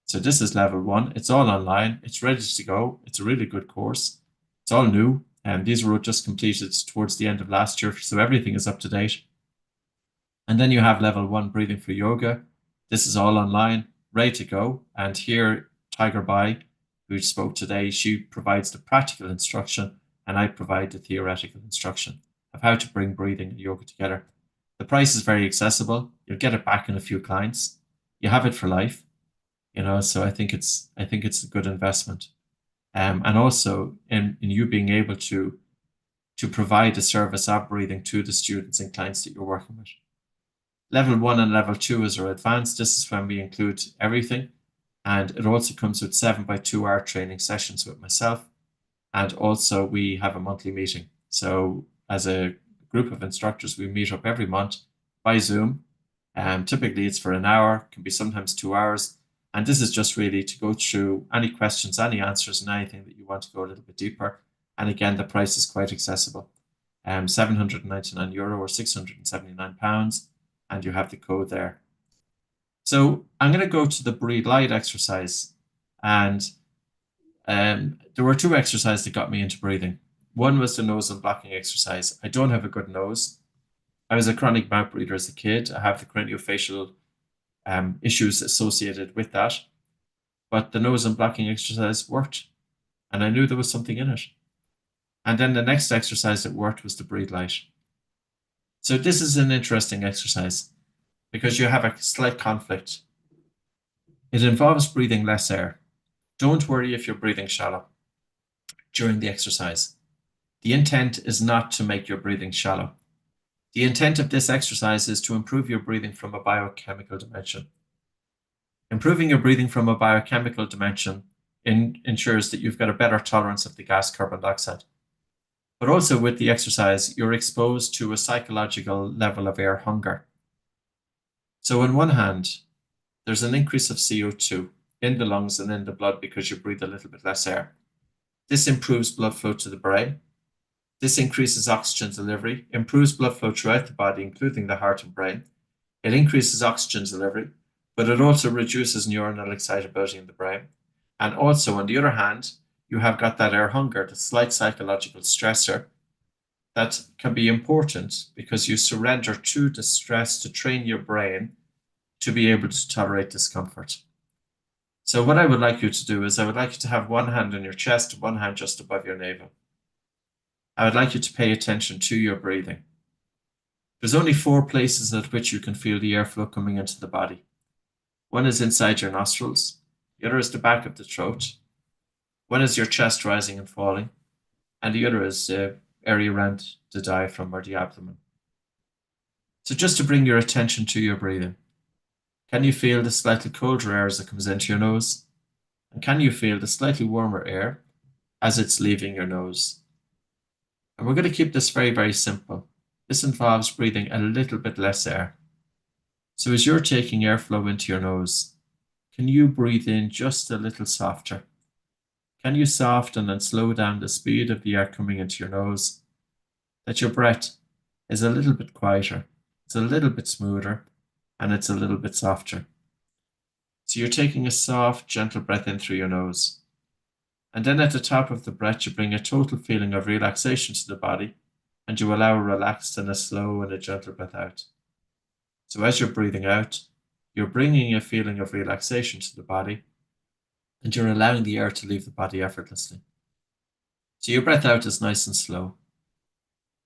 So this is level 1. It's all online. It's ready to go. It's a really good course. It's all new. And these were just completed towards the end of last year. So everything is up to date. And then you have level 1 breathing for yoga. This is all online, ready to go. And here, Tiger Bai, who spoke today, she provides the practical instruction and I provide the theoretical instruction of how to bring breathing and yoga together. The price is very accessible. You'll get it back in a few clients. You have it for life, so I think it's a good investment. And also in you being able to provide a service of breathing to the students and clients that you're working with. Level 1 and level 2 is our advanced. This is when we include everything. And it also comes with 7 by 2 hour training sessions with myself. And also we have a monthly meeting. So as a group of instructors, we meet up every month by Zoom. Typically it's for an hour, can be sometimes 2 hours. And this is just really to go through any questions, any answers, and anything that you want to go a little bit deeper. And again, the price is quite accessible. €799 or £679. And you have the code there. So I'm going to go to the breathe light exercise. And there were 2 exercises that got me into breathing. One was the nose and blocking exercise. I don't have a good nose. I was a chronic mouth breather as a kid. I have the craniofacial issues associated with that. But the nose and blocking exercise worked. And I knew there was something in it. And then the next exercise that worked was the breathe light. So this is an interesting exercise because you have a slight conflict. It involves breathing less air. Don't worry if you're breathing shallow during the exercise. The intent is not to make your breathing shallow. The intent of this exercise is to improve your breathing from a biochemical dimension. Improving your breathing from a biochemical dimension ensures that you've got a better tolerance of the gas carbon dioxide. But also with the exercise, you're exposed to a psychological level of air hunger. So on one hand, there's an increase of CO2 in the lungs and in the blood because you breathe a little bit less air. This improves blood flow to the brain. This increases oxygen delivery, improves blood flow throughout the body, including the heart and brain. It increases oxygen delivery, but it also reduces neuronal excitability in the brain. And also, on the other hand, you have got that air hunger, the slight psychological stressor that can be important because you surrender to the stress to train your brain to be able to tolerate discomfort. So what I would like you to do is I would like you to have one hand on your chest, one hand just above your navel. I would like you to pay attention to your breathing. There's only 4 places at which you can feel the airflow coming into the body. One is inside your nostrils. The other is the back of the throat. One is your chest rising and falling. And the other is the area around the diaphragm or the abdomen. So just to bring your attention to your breathing, can you feel the slightly colder air as it comes into your nose? And can you feel the slightly warmer air as it's leaving your nose? And we're going to keep this very, very simple. This involves breathing a little bit less air. So as you're taking airflow into your nose, can you breathe in just a little softer? Can you soften and slow down the speed of the air coming into your nose, that your breath is a little bit quieter, it's a little bit smoother, and it's a little bit softer. So you're taking a soft, gentle breath in through your nose. And then at the top of the breath, you bring a total feeling of relaxation to the body, and you allow a relaxed and a slow and a gentle breath out. So as you're breathing out, you're bringing a feeling of relaxation to the body, and you're allowing the air to leave the body effortlessly. So your breath out is nice and slow,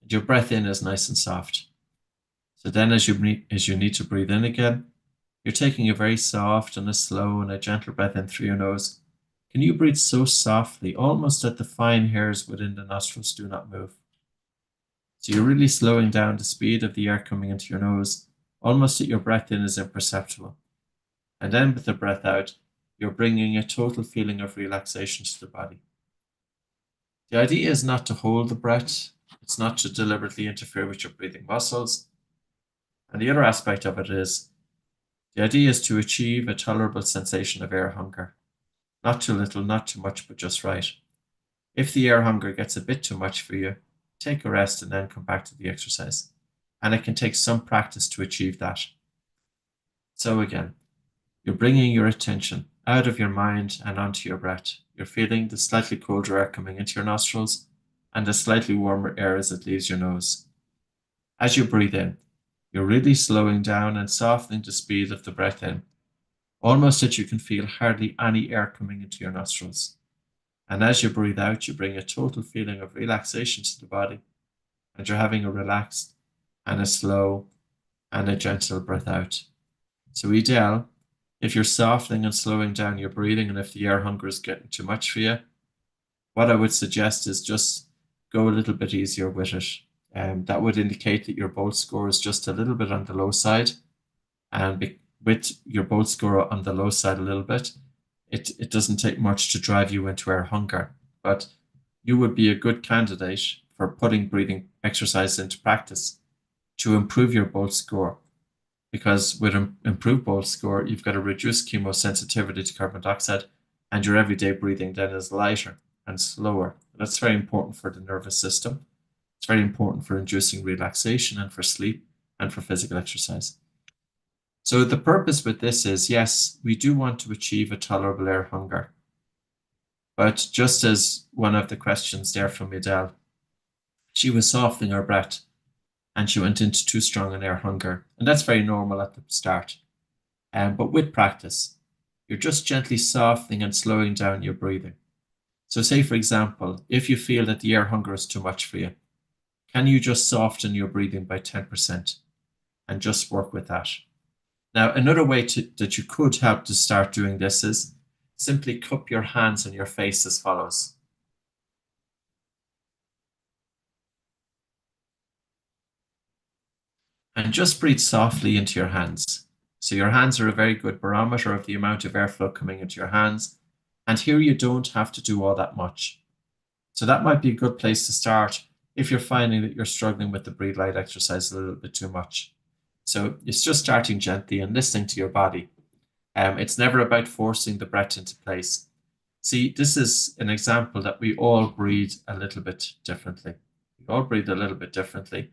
and your breath in is nice and soft. So then as you need to breathe in again, you're taking a very soft and a slow and a gentle breath in through your nose. Can you breathe so softly, almost that the fine hairs within the nostrils do not move? So you're really slowing down the speed of the air coming into your nose, almost that your breath in is imperceptible. And then with the breath out, you're bringing a total feeling of relaxation to the body. The idea is not to hold the breath. It's not to deliberately interfere with your breathing muscles. And the other aspect of it is, the idea is to achieve a tolerable sensation of air hunger. Not too little, not too much, but just right. If the air hunger gets a bit too much for you, take a rest and then come back to the exercise. And it can take some practice to achieve that. So again, you're bringing your attention out of your mind and onto your breath. You're feeling the slightly colder air coming into your nostrils and the slightly warmer air as it leaves your nose. As you breathe in, you're really slowing down and softening the speed of the breath in, almost that you can feel hardly any air coming into your nostrils. And as you breathe out, you bring a total feeling of relaxation to the body, and you're having a relaxed and a slow and a gentle breath out. So ideal, if you're softening and slowing down your breathing, and if the air hunger is getting too much for you, what I would suggest is just go a little bit easier with it. That would indicate that your Bolt score is just a little bit on the low side. And with your Bolt score on the low side a little bit, it doesn't take much to drive you into air hunger. But you would be a good candidate for putting breathing exercise into practice to improve your Bolt score. Because with an improved Bolt score, you've got a reduced chemosensitivity to carbon dioxide, and your everyday breathing then is lighter and slower. That's very important for the nervous system. It's very important for inducing relaxation and for sleep and for physical exercise. So the purpose with this is, yes, we do want to achieve a tolerable air hunger. But just as one of the questions there from Adele, she was softening her breath and she went into too strong an air hunger. And that's very normal at the start. But with practice, you're just gently softening and slowing down your breathing. So say, for example, if you feel that the air hunger is too much for you, can you just soften your breathing by 10% and just work with that? Now, another way that you could help to start doing this is simply cup your hands on your face as follows. And just breathe softly into your hands. So your hands are a very good barometer of the amount of airflow coming into your hands. And here you don't have to do all that much. So that might be a good place to start if you're finding that you're struggling with the breathe light exercise a little bit too much. So it's just starting gently and listening to your body. It's never about forcing the breath into place. See, this is an example that we all breathe a little bit differently. We all breathe a little bit differently,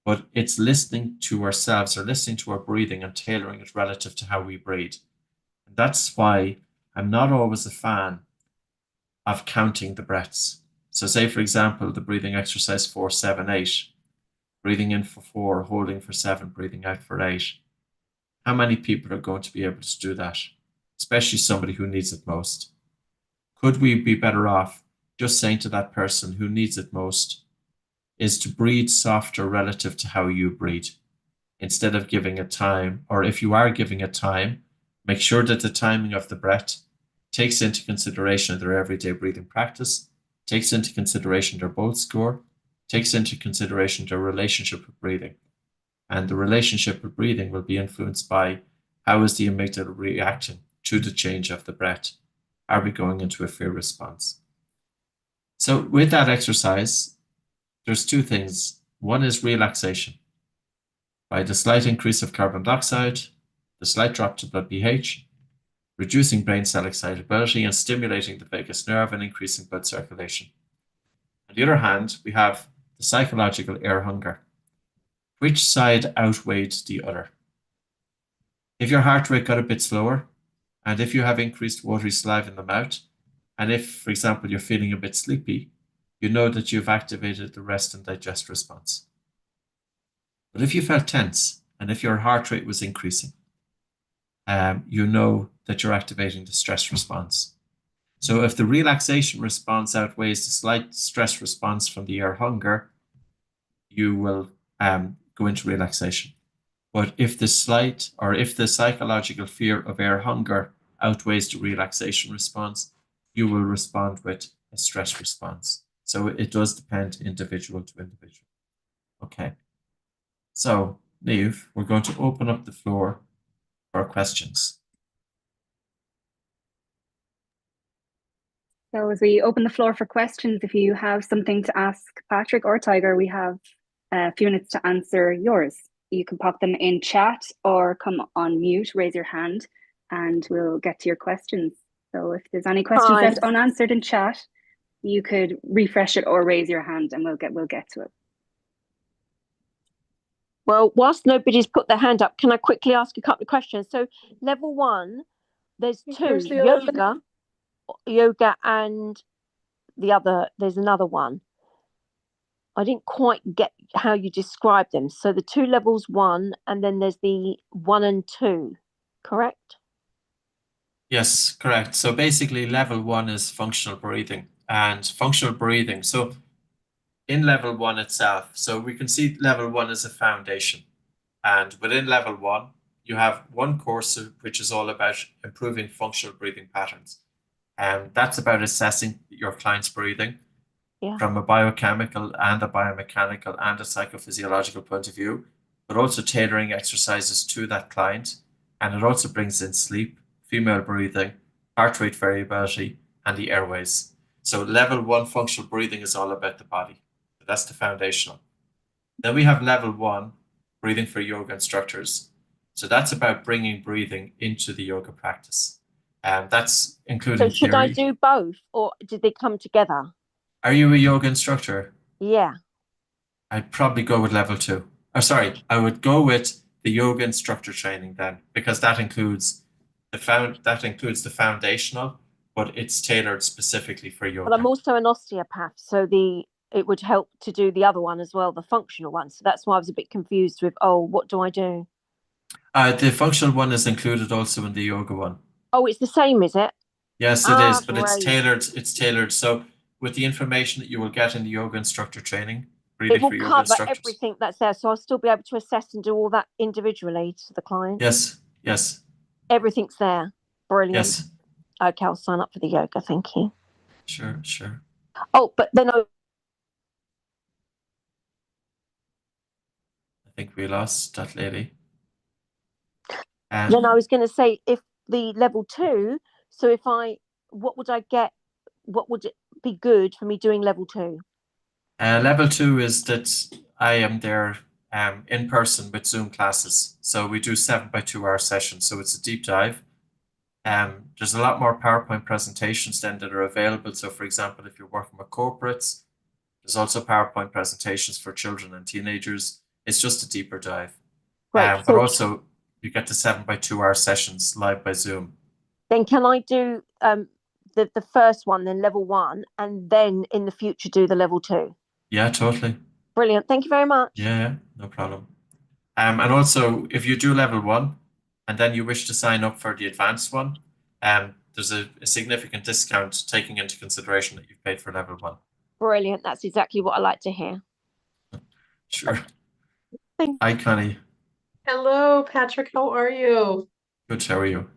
but it's listening to ourselves or listening to our breathing and tailoring it relative to how we breathe. And that's why I'm not always a fan of counting the breaths. So say, for example, the breathing exercise 4, 7, 8. Breathing in for 4, holding for 7, breathing out for 8. How many people are going to be able to do that? Especially somebody who needs it most. Could we be better off just saying to that person who needs it most is to breathe softer relative to how you breathe, instead of giving a time, or if you are giving a time, make sure that the timing of the breath takes into consideration their everyday breathing practice, takes into consideration their Bolt score, takes into consideration their relationship with breathing. And the relationship with breathing will be influenced by how is the amygdala reacting to the change of the breath. Are we going into a fear response? So with that exercise, there's two things. One is relaxation. By the slight increase of carbon dioxide, the slight drop to blood pH, reducing brain cell excitability and stimulating the vagus nerve and increasing blood circulation. On the other hand, we have the psychological air hunger. Which side outweighed the other? If your heart rate got a bit slower, and if you have increased watery saliva in the mouth, and if, for example, you're feeling a bit sleepy, you know that you've activated the rest and digest response. But if you felt tense, and if your heart rate was increasing, you know that you're activating the stress response. So if the relaxation response outweighs the slight stress response from the air hunger, you will go into relaxation. But if the psychological fear of air hunger outweighs the relaxation response, you will respond with a stress response. So it does depend individual to individual. Okay. So, Niamh, we're going to open up the floor for questions. So as we open the floor for questions, if you have something to ask Patrick or Tiger, we have a few minutes to answer yours. You can pop them in chat or come on mute, raise your hand, and we'll get to your questions. So if there's any questions left unanswered in chat, you could refresh it or raise your hand and we'll get to it. Well, whilst nobody's put their hand up, can I quickly ask a couple of questions? So level 1, there's 2, yoga and the other, there's another one. I didn't quite get how you describe them. So the 2 levels 1, and then there's the 1 and 2, correct? Yes, correct. So basically level 1 is functional breathing and functional breathing. So in level 1 itself, so we can see level 1 as a foundation. And within level 1, you have one course which is all about improving functional breathing patterns. And that's about assessing your client's breathing from a biochemical and a biomechanical and a psychophysiological point of view, but also tailoring exercises to that client. And it also brings in sleep, female breathing, heart rate variability, and the airways. So level 1 functional breathing is all about the body. So that's the foundational. Then we have level 1, breathing for yoga instructors. So that's about bringing breathing into the yoga practice. That's including So should theory. I do both, or did they come together? Are you a yoga instructor? Yeah. I'd probably go with level 2. Oh, sorry, I would go with the yoga instructor training then, because that includes the foundational, but it's tailored specifically for yoga. But I'm also an osteopath, so it would help to do the other one as well, the functional one. So that's why I was a bit confused with, what do I do? The functional one is included also in the yoga one. Oh, it's the same, is it? Yes, it is, but great. it's tailored. So with the information that you will get in the yoga instructor training, it will cover everything that's there. So I'll still be able to assess and do all that individually to the client. Yes, yes. Everything's there. Brilliant. Yes. Okay, I'll sign up for the yoga. Thank you. Sure, sure. Oh, but then I think we lost that lady. Then I was going to say, if the level 2, so what would I get? What would it be good for me doing level 2? Level 2 is that I am there in person with Zoom classes. So we do 7x2-hour sessions. So it's a deep dive. There's a lot more PowerPoint presentations then that are available. So for example, if you're working with corporates, there's also PowerPoint presentations for children and teenagers. It's just a deeper dive. Right. But also you get the 7x2-hour sessions live by Zoom. Then can I do the first one, then level 1, and then in the future do the level 2? Yeah, totally. Brilliant. Thank you very much. Yeah, no problem. And also, if you do level 1 and then you wish to sign up for the advanced one, there's a significant discount taking into consideration that you've paid for level 1. Brilliant. That's exactly what I like to hear. Sure. Hi, Connie. Hello, Patrick. How are you? Good. How are you?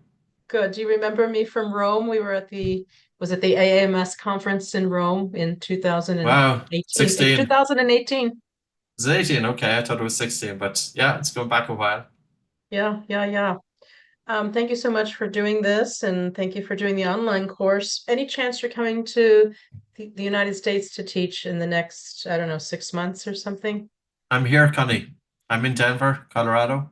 Good. Do you remember me from Rome? We were at the AAMS conference in Rome in 2018? Wow, 16. It's 2018. Is it 18? Okay, I thought it was 16, but yeah, it's going back a while. Yeah. Thank you so much for doing this, and thank you for doing the online course. Any chance you're coming to the United States to teach in the next, I don't know, 6 months or something? I'm here, Connie. I'm in Denver, Colorado.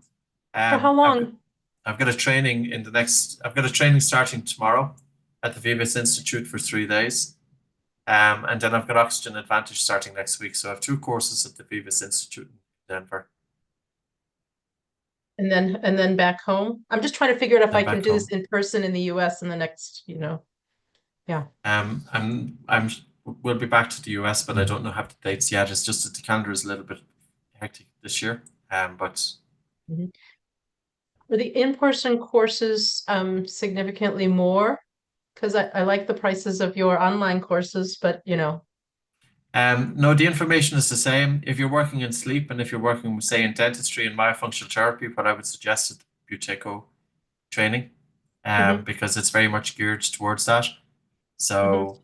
For how long? I've got a training I've got a training starting tomorrow at the Vivus Institute for 3 days. And then I've got Oxygen Advantage starting next week. So I have 2 courses at the Vivus Institute in Denver. And then back home. I'm just trying to figure out if Then I can back do this home. in person in the US in the next, yeah. We'll be back to the US, but I don't know have the dates yet. It's just that the calendar is a little bit hectic this year. But Are the in-person courses significantly more? Because I like the prices of your online courses, but no, the information is the same. If you're working in sleep and if you're working, say, in dentistry and myofunctional therapy, what I would suggest is the Buteyko training, Mhm. because it's very much geared towards that. So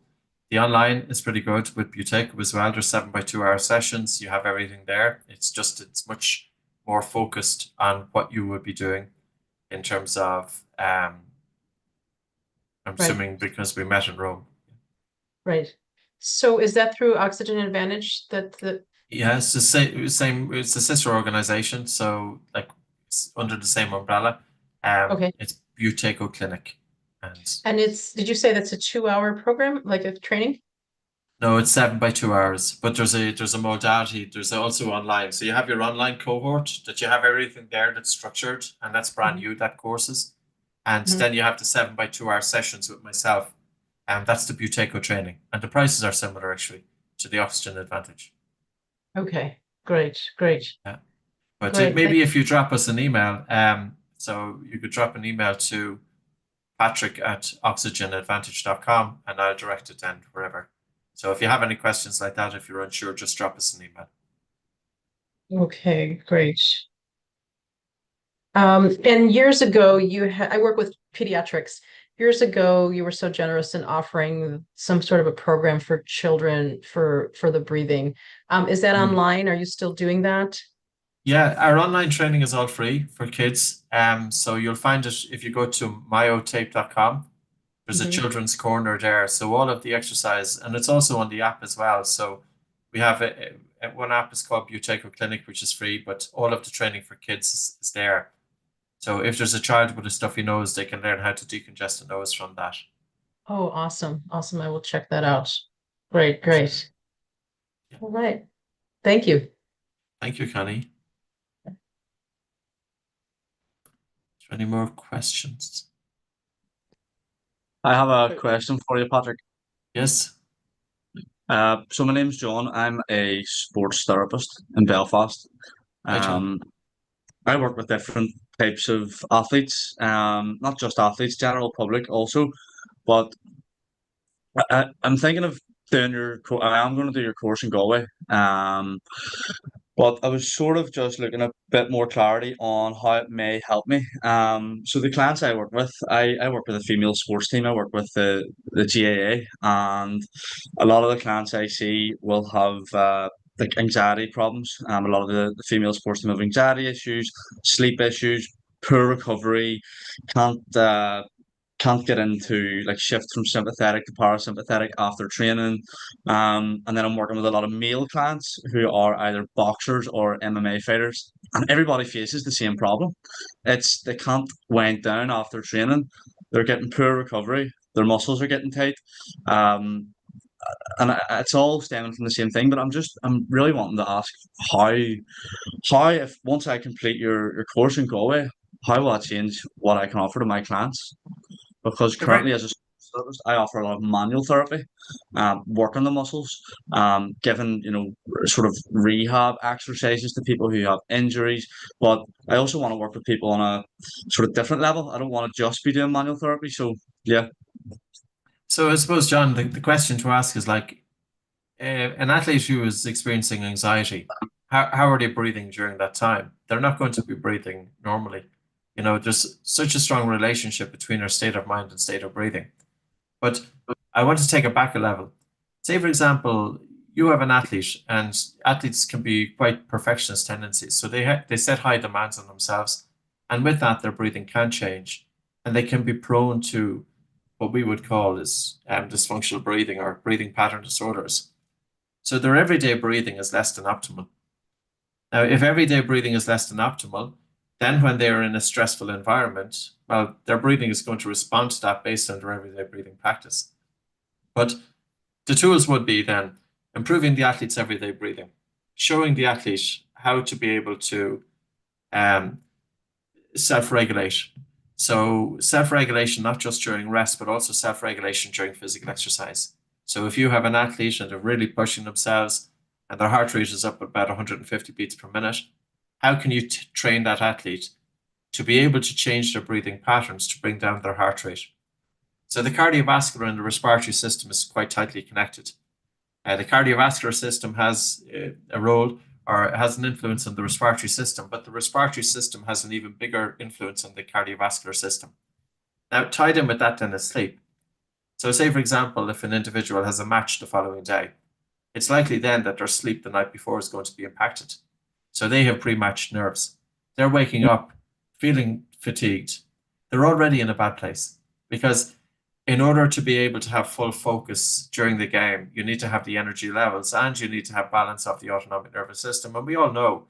the online is pretty good with Buteyko as well. There's 7x2 hour sessions. You have everything there. It's much more focused on what you would be doing in terms of I'm Right. assuming because we met in Rome. Right. So is that through Oxygen Advantage that Yeah, it's the same. It's a sister organization, so like it's under the same umbrella. Okay. It's Buteyko Clinic, and did you say that's a 2-hour program, like a training? no, it's 7x2 hours. But there's a modality. There's also online. So you have your online cohort that you have everything there that's structured, and that's brand new. That courses, and then you have the 7x2 hour sessions with myself, and that's the Buteyko training, and the prices are similar actually to the Oxygen Advantage. Okay, great. Yeah. But Great, maybe if you drop us an email, so you could drop an email to patrick@oxygenadvantage.com and I'll direct it then wherever. So if you have any questions like that, if you're unsure, just drop us an email. Okay, great. And years ago, I work with pediatrics. Years ago, you were so generous in offering some sort of a program for children for the breathing. Is that online? Are you still doing that? Yeah, our online training is all free for kids. So you'll find it if you go to myotape.com. There's a children's corner there. So all of the exercise, and it's also on the app as well. So we have one app is called Buteyko Clinic, which is free, but all of the training for kids is there. So if there's a child with a stuffy nose, they can learn how to decongest the nose from that. Oh, awesome. Awesome. I will check that out. Great. Yeah. All right. Thank you. Thank you, Connie. Is there any more questions? I have a question for you, Patrick. Yes. So my name's John. I'm a sports therapist in Belfast. Hi, John. I work with different types of athletes, not just athletes, general public also. But I'm thinking of doing I am going to do your course in Galway. But I was sort of just looking a bit more clarity on how it may help me. So the clients I work with, I work with a female sports team. I work with the GAA, and a lot of the clients I see will have like anxiety problems. A lot of the female sports team have anxiety issues, sleep issues, poor recovery, can't can't get into like shift from sympathetic to parasympathetic after training. And then I'm working with a lot of male clients who are either boxers or MMA fighters, and everybody faces the same problem. It's they can't wind down after training. They're getting poor recovery. Their muscles are getting tight. And it's all stemming from the same thing. But I'm really wanting to ask how if once I complete your course in Galway, how will that change what I can offer to my clients? Because currently as a service, I offer a lot of manual therapy, work on the muscles, giving sort of rehab exercises to people who have injuries. But I also want to work with people on a sort of different level. I don't want to just be doing manual therapy. So yeah. So I suppose, John, the question to ask is like an athlete who is experiencing anxiety, how are they breathing during that time? They're not going to be breathing normally. There's such a strong relationship between our state of mind and state of breathing. But I want to take it back a level. Say, for example, you have an athlete, and athletes can be quite perfectionist tendencies. So they set high demands on themselves, and with that, their breathing can change. and they can be prone to what we would call is dysfunctional breathing or breathing pattern disorders. So their everyday breathing is less than optimal. Now, if everyday breathing is less than optimal, then when they're in a stressful environment, well, their breathing is going to respond to that based on their everyday breathing practice. But the tools would be then improving the athlete's everyday breathing, showing the athlete how to be able to self-regulate. So self-regulation, not just during rest, but also self-regulation during physical exercise. So if you have an athlete and they're really pushing themselves and their heart rate is up at about 150 beats per minute, how can you train that athlete to be able to change their breathing patterns to bring down their heart rate? So the cardiovascular and the respiratory system is quite tightly connected. The cardiovascular system has a role or has an influence on the respiratory system, but the respiratory system has an even bigger influence on the cardiovascular system. Now, tied in with that then is sleep. So say, for example, if an individual has a match the following day, it's likely then that their sleep the night before is going to be impacted. So they have pre-match nerves. They're waking up feeling fatigued. They're already in a bad place because in order to be able to have full focus during the game, you need to have the energy levels and you need to have balance of the autonomic nervous system. And we all know,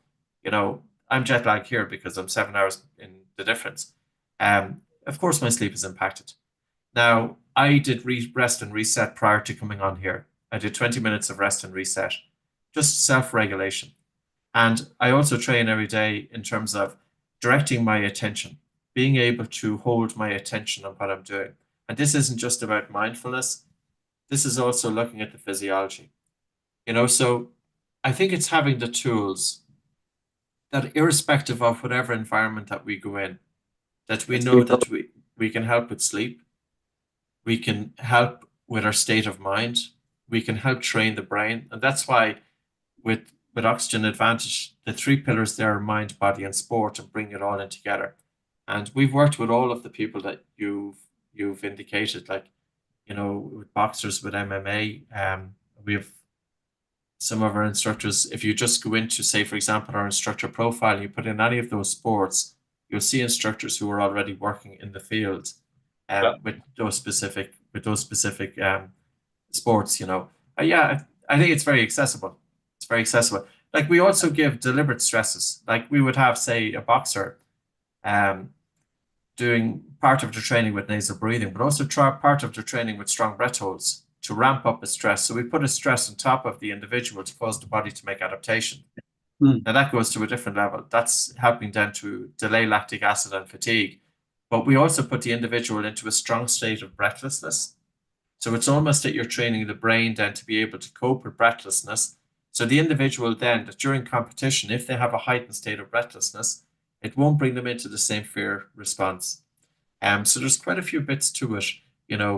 I'm jet lagged here because I'm 7 hours in the difference. Of course, my sleep is impacted. Now, I did rest and reset prior to coming on here. I did 20 minutes of rest and reset, just self-regulation. And I also train every day in terms of directing my attention, being able to hold my attention on what I'm doing. And this isn't just about mindfulness. This is also looking at the physiology. So I think it's having the tools that irrespective of whatever environment that we go in, that we know that we can help with sleep, we can help with our state of mind, we can help train the brain. And that's why with Oxygen Advantage, the three pillars there are mind, body, and sport, and bring it all in together. And we've worked with all of the people that you've indicated, like, with boxers, with MMA. We have some of our instructors. If you just go into, say, for example, our instructor profile, and you put in any of those sports, you'll see instructors who are already working in the field with those specific sports. I think it's very accessible. It's very accessible. Like, we also give deliberate stresses. Like, we would have, say, a boxer doing part of the training with nasal breathing, but also part of the training with strong breath holds to ramp up a stress. So we put a stress on top of the individual to cause the body to make adaptation. Now that goes to a different level. That's helping then to delay lactic acid and fatigue. But we also put the individual into a strong state of breathlessness. So it's almost that you're training the brain then to be able to cope with breathlessness. So the individual then, that during competition, if they have a heightened state of breathlessness, it won't bring them into the same fear response. So there's quite a few bits to it,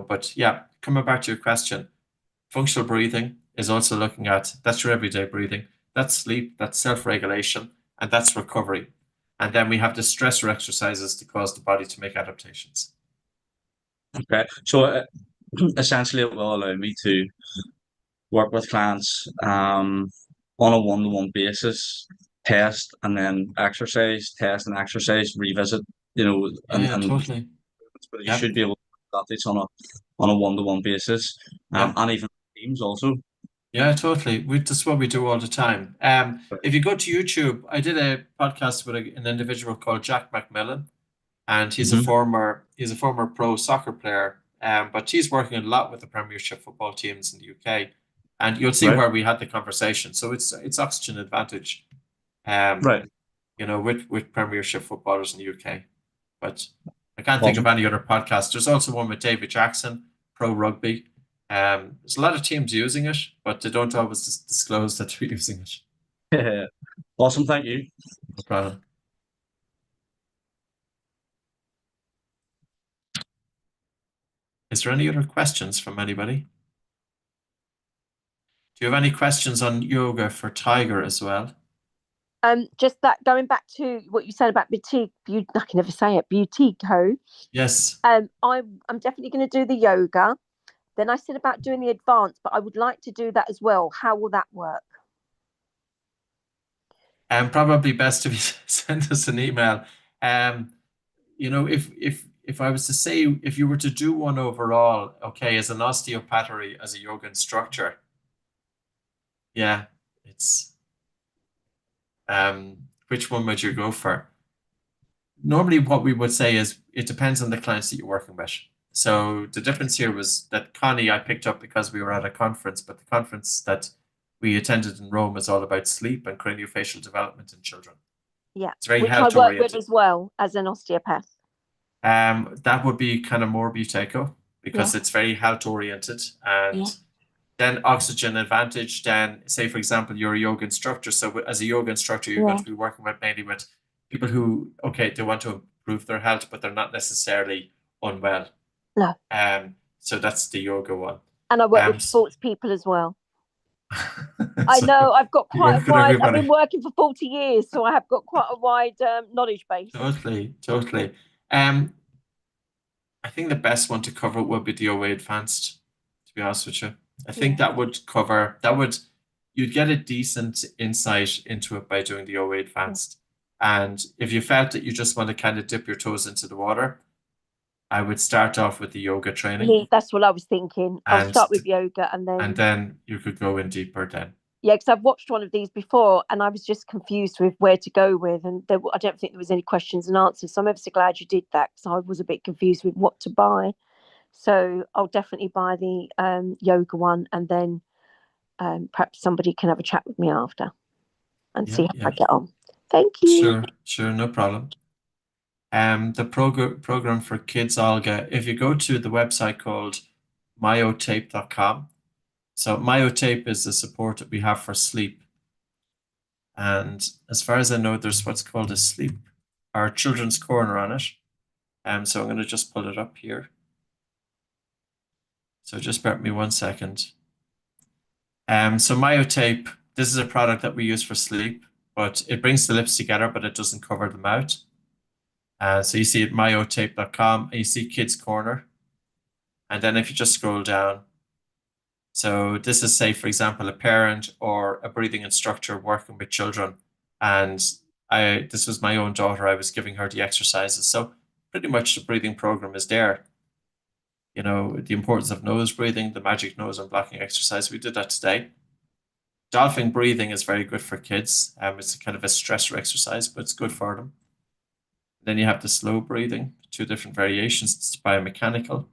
but yeah, coming back to your question, functional breathing is also looking at, that's your everyday breathing, that's sleep, that's self-regulation, and that's recovery. And then we have the stressor exercises to cause the body to make adaptations. Okay, so essentially it will allow me to work with clients on a one-to-one basis, test and then exercise, test and exercise, revisit, and Totally. but you should be able to do that on a one-to-one basis, and even teams also. Yeah, totally. That's what we do all the time. If you go to YouTube, I did a podcast with an individual called Jack McMillan, and he's a former pro soccer player. But he's working a lot with the Premiership football teams in the UK, and you'll see where we had the conversation. So it's Oxygen Advantage, with Premiership footballers in the UK. But I can't think of any other podcast. There's also one with David Jackson, pro rugby. There's a lot of teams using it, but they don't always disclose that they're using it. Awesome, thank you. No problem. Is there any other questions from anybody? Do you have any questions on yoga for Tiger as well? Just that, going back to what you said about boutique, I can never say it, Butico. Yes. I'm definitely going to do the yoga. Then I said about doing the advanced, but I would like to do that as well. How will that work? Probably best if you send us an email. If if I was to say, if you were to do one overall, okay, as an osteopath or as a yoga instructor, yeah, it's which one would you go for? Normally, what we would say is it depends on the clients that you're working with. So the difference here was that Connie I picked up because we were at a conference, but the conference that we attended in Rome is all about sleep and craniofacial development in children. Yeah, It's very which I health work with oriented. as well as an osteopath. That would be kind of more Buteyko because Yeah. it's very health oriented. And Yeah. then oxygen advantage, then say, for example, you're a yoga instructor. So as a yoga instructor, you're going to be working with mainly with people who, okay, they want to improve their health, but they're not necessarily unwell. No. So that's the yoga one. And I work with sports people as well. I know I've got quite a wide, I've been working for 40 years, so I have got quite a wide knowledge base. Totally. I think the best one to cover would be the OA Advanced, to be honest with you. I think that would cover, you'd get a decent insight into it by doing the OA Advanced. And if you felt that you just want to kind of dip your toes into the water, I would start off with the yoga training. That's what I was thinking. I'll start with yoga and then you could go in deeper then. Yeah, because I've watched one of these before and I was just confused with where to go with, and I don't think there was any questions and answers. So I'm ever so glad you did that, because I was a bit confused with what to buy. So I'll definitely buy the yoga one, and then perhaps somebody can have a chat with me after and see how I get on. Thank you. Sure, no problem. The program for kids, Olga, if you go to the website called myotape.com. So Myotape is the support that we have for sleep. And as far as I know, there's what's called a sleep or children's corner on it. So I'm going to just pull it up here. So just bear with me 1 second. So Myotape, this is a product that we use for sleep, but it brings the lips together, but it doesn't cover them out. So you see at myotape.com, and you see Kids Corner. And then if you just scroll down, so this is, say, for example, a parent or a breathing instructor working with children. And this was my own daughter. I was giving her the exercises. So pretty much the breathing program is there. You know, the importance of nose breathing, the magic nose and blocking exercise. We did that today. Dolphin breathing is very good for kids. It's kind of a stressor exercise, but it's good for them. Then you have the slow breathing, 2 different variations. It's biomechanical.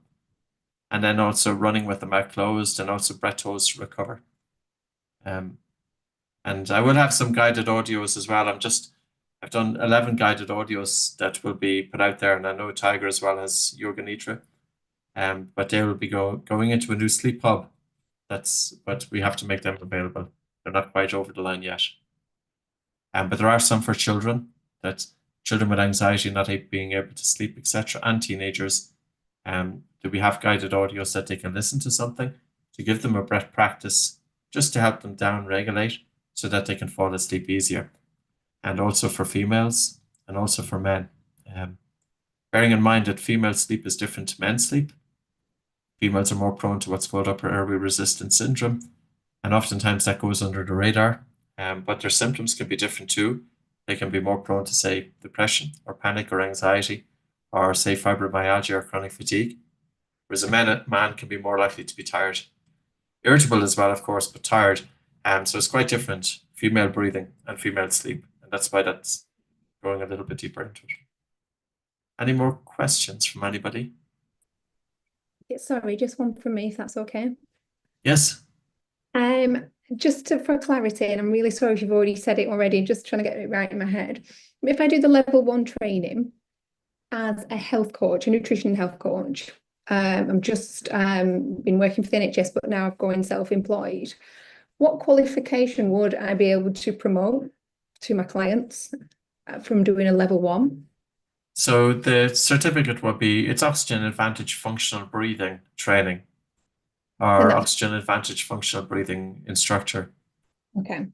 And then also running with the mouth closed, and also breath holds to recover. And I will have some guided audios as well. I've done 11 guided audios that will be put out there, and I know Tiger as well has Yoga Nidra. But they will be going into a new sleep hub. But we have to make them available. They're not quite over the line yet. But there are some for children, that children with anxiety, not being able to sleep, etc., and teenagers. Do we have guided audios that they can listen to something to give them a breath practice, just to help them down regulate so that they can fall asleep easier. And also for females and also for men. Bearing in mind that female sleep is different to men's sleep. Females are more prone to what's called upper airway resistance syndrome. And oftentimes that goes under the radar. But their symptoms can be different too. They can be more prone to, say, depression or panic or anxiety, or say fibromyalgia or chronic fatigue. Whereas a man can be more likely to be tired. Irritable as well, of course, but tired. So it's quite different, female breathing and female sleep. And that's why that's going a little bit deeper into it. Any more questions from anybody? Yeah, sorry, just one from me, if that's okay. Yes. Just for clarity, and I'm really sorry if you've already said it already, just trying to get it right in my head. If I do the level 1 training as a health coach, a nutrition and health coach, I'm just been working for the NHS, but now I'm going self-employed. What qualification would I be able to promote to my clients from doing a level 1? So the certificate would be, it's Oxygen Advantage Functional Breathing Training, or Oxygen Advantage Functional Breathing Instructor. Okay.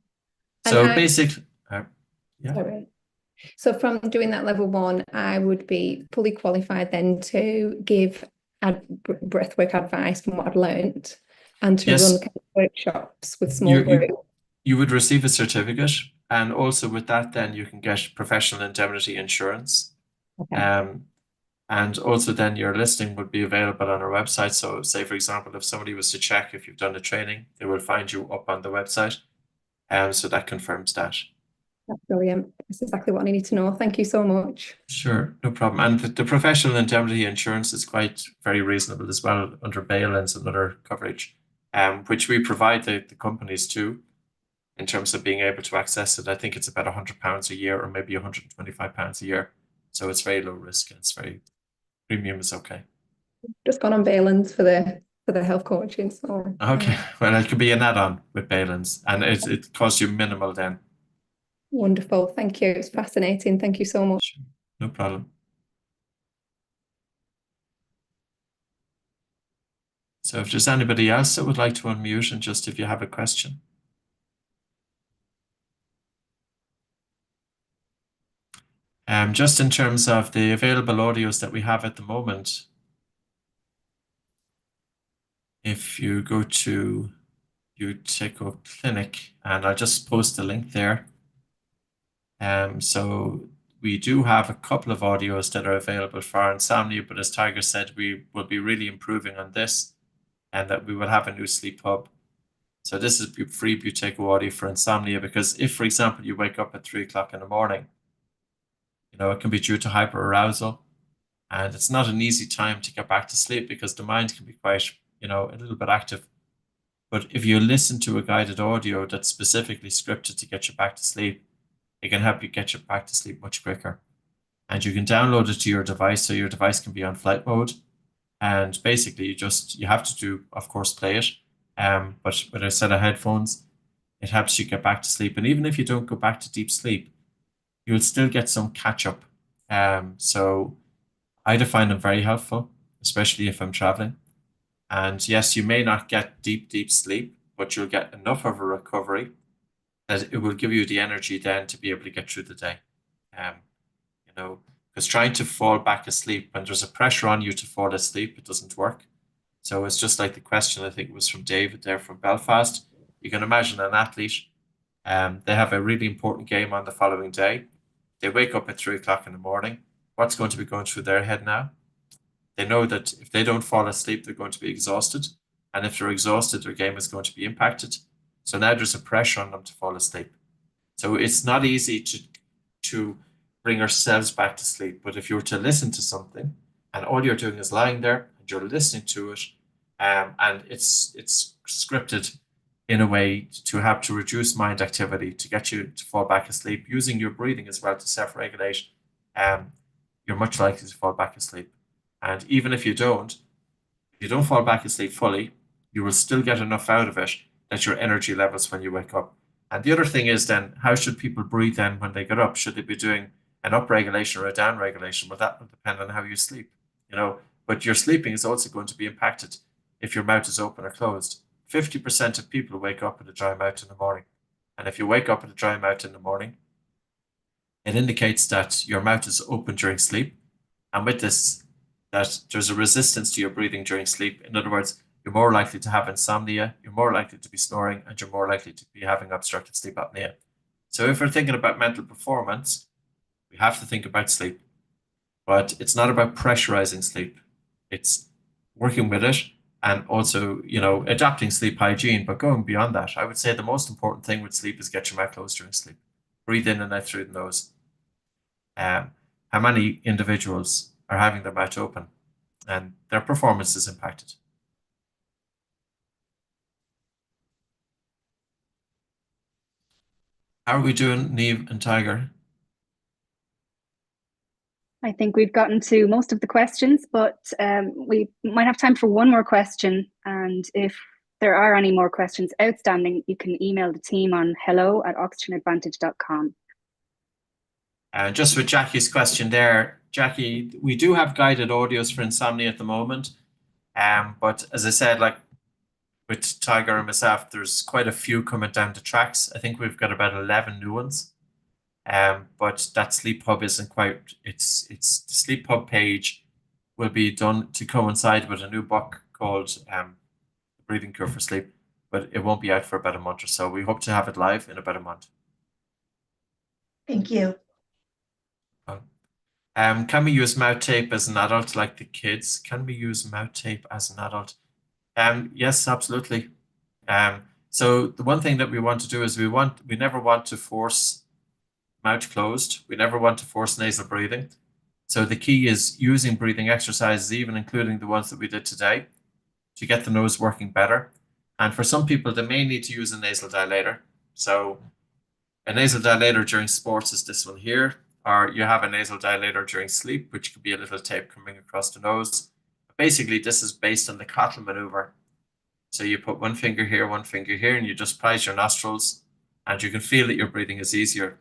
So basically, yeah. Sorry. So from doing that level 1, I would be fully qualified then to give breathwork advice from what I've learned, and to run kind of workshops with small groups. You would receive a certificate, and also with that then you can get professional indemnity insurance. Okay. And also then your listing would be available on our website. So say, for example, if somebody was to check if you've done the training, they will find you up on the website. So that confirms that. That's brilliant. That's exactly what I need to know. Thank you so much. Sure, no problem. And the professional indemnity insurance is quite very reasonable as well under bail-ins and other coverage, which we provide the companies too, in terms of being able to access it. I think it's about £100 a year or maybe £125 a year. So it's very low risk and it's very premium is okay. Just gone on bail-ins for the health coaching. So Okay, well, it could be an add-on with bail-ins and it costs you minimal then. wonderful. Thank you. It's fascinating. Thank you so much. Sure. No problem. So if there's anybody else that would like to unmute and just if you have a question. Just in terms of the available audios that we have at the moment, if you go to Uteco Clinic, and I'll just post the link there. So we do have a couple of audios that are available for insomnia, but as Tiger said, we will be really improving on this and that we will have a new sleep hub. So this is free Buteco audio for insomnia, because if, for example, you wake up at 3 o'clock in the morning, it can be due to hyperarousal, and it's not an easy time to get back to sleep because the mind can be quite, a little bit active. But if you listen to a guided audio that's specifically scripted to get you back to sleep, it can help you get you back to sleep much quicker. And you can download it to your device, so your device can be on flight mode. And basically you have to do, of course, play it. But with a set of headphones, it helps you get back to sleep. And even if you don't go back to deep sleep, you'll still get some catch up. So I find them very helpful, especially if I'm traveling. And yes, you may not get deep sleep, but you'll get enough of a recovery that it will give you the energy then to be able to get through the day. Because trying to fall back asleep when there's a pressure on you to fall asleep, it doesn't work. So it's just like the question, I think it was from David there from Belfast. You can imagine an athlete, they have a really important game on the following day. They wake up at 3 o'clock in the morning. What's going to be going through their head now? They know that if they don't fall asleep, they're going to be exhausted. And if they're exhausted, their game is going to be impacted. So now there's a pressure on them to fall asleep. So it's not easy to bring ourselves back to sleep. But if you were to listen to something and all you're doing is lying there and you're listening to it, and it's scripted in a way to help to reduce mind activity, to get you to fall back asleep, using your breathing as well to self-regulate, you're much likely to fall back asleep. And even if you don't fall back asleep fully, you will still get enough out of it that your energy levels when you wake up. And the other thing is then, how should people breathe then when they get up? Should they be doing an up regulation or a down regulation? Well, that will depend on how you sleep, but your sleeping is also going to be impacted if your mouth is open or closed. 50% of people wake up with a dry mouth in the morning. And if you wake up with a dry mouth in the morning, it indicates that your mouth is open during sleep. And with this, that there's a resistance to your breathing during sleep. In other words, you're more likely to have insomnia, you're more likely to be snoring, and you're more likely to be having obstructive sleep apnea. So if we're thinking about mental performance, we have to think about sleep. But it's not about pressurizing sleep. It's working with it and also, adapting sleep hygiene. But going beyond that, I would say the most important thing with sleep is get your mouth closed during sleep. Breathe in and out through the nose. How many individuals are having their mouth open and their performance is impacted? How are we doing, Neve and Tiger? I think we've gotten to most of the questions, but we might have time for one more question. And if there are any more questions outstanding, you can email the team on hello@oxygenadvantage.com. Just with Jackie's question there, Jackie, we do have guided audios for insomnia at the moment. But as I said, like with Tiger and myself, there's quite a few coming down the tracks. I think we've got about 11 new ones. But that Sleep Hub isn't quite, it's the Sleep Hub page will be done to coincide with a new book called The Breathing Cure for Sleep, but it won't be out for about a month or so. We hope to have it live in about a month. Thank you. Can we use mouth tape as an adult, like the kids? Can we use mouth tape as an adult? Yes, absolutely. So the one thing that we want to do is we never want to force mouth closed. We never want to force nasal breathing. So the key is using breathing exercises, even including the ones that we did today, to get the nose working better. And for some people, they may need to use a nasal dilator. So a nasal dilator during sports is this one here, or you have a nasal dilator during sleep, which could be a little tape coming across the nose. Basically, this is based on the Cottle maneuver. So you put one finger here, and you just prise your nostrils, and you can feel that your breathing is easier.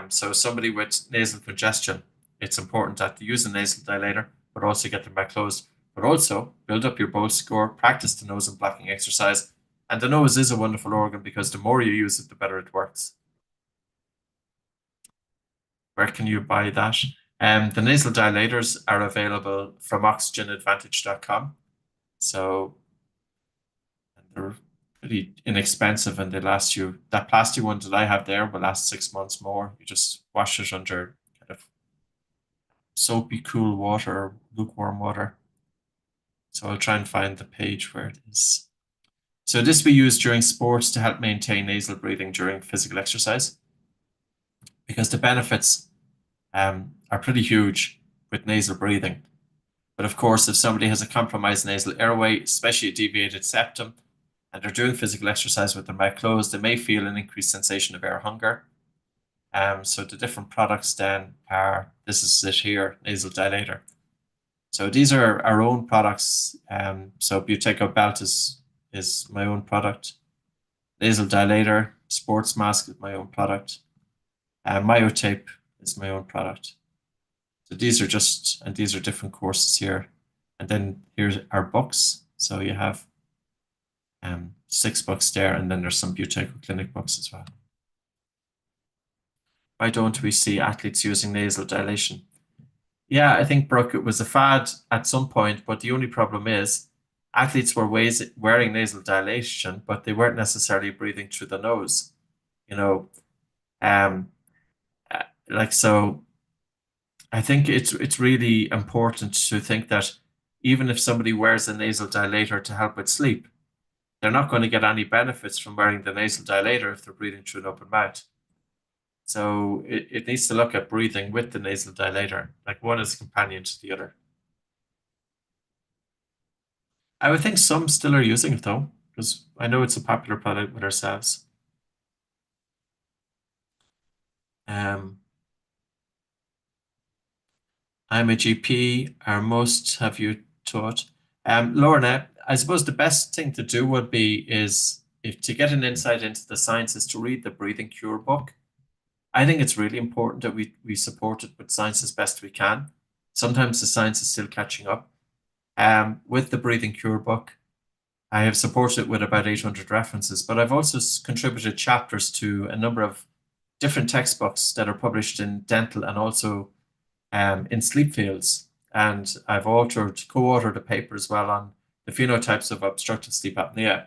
So somebody with nasal congestion, it's important that they use a nasal dilator, but also get them back closed. But also build up your bolt score, practice the nose and blocking exercise. And the nose is a wonderful organ because the more you use it, the better it works. Where can you buy that? The nasal dilators are available from oxygenadvantage.com. So they're pretty inexpensive and they last you. That plastic one that I have there will last 6 months more. You just wash it under kind of soapy, cool water, lukewarm water. So I'll try and find the page where it is. So this we use during sports to help maintain nasal breathing during physical exercise, because the benefits are pretty huge with nasal breathing. But of course, if somebody has a compromised nasal airway, especially a deviated septum, and they're doing physical exercise with their mouth closed, they may feel an increased sensation of air hunger. So the different products then are, this is it here, nasal dilator. So these are our own products. So Buteco Belt is my own product. Nasal dilator, sports mask is my own product. Myotape is my own product. So these are just, and these are different courses here. And then here's our books. So you have 6 books there, and then there's some Buteco clinic books as well. Why don't we see athletes using nasal dilation? Yeah, I think, Brooke, it was a fad at some point, but the only problem is athletes were wearing nasal dilation, but they weren't necessarily breathing through the nose. You know, so I think it's really important to think that even if somebody wears a nasal dilator to help with sleep, they're not going to get any benefits from wearing the nasal dilator if they're breathing through an open mouth. So it needs to look at breathing with the nasal dilator, like one is a companion to the other. I would think some still are using it though, because I know it's a popular product with ourselves. I'm a GP. Are most have you taught? Lorna, I suppose the best thing to do would be if to get an insight into the science is to read the Breathing Cure book. I think it's really important that we support it with science as best we can. Sometimes the science is still catching up. With the Breathing Cure book, I have supported it with about 800 references, but I've also contributed chapters to a number of different textbooks that are published in dental and also in sleep fields. And I've co-authored a paper as well on the phenotypes of obstructive sleep apnea.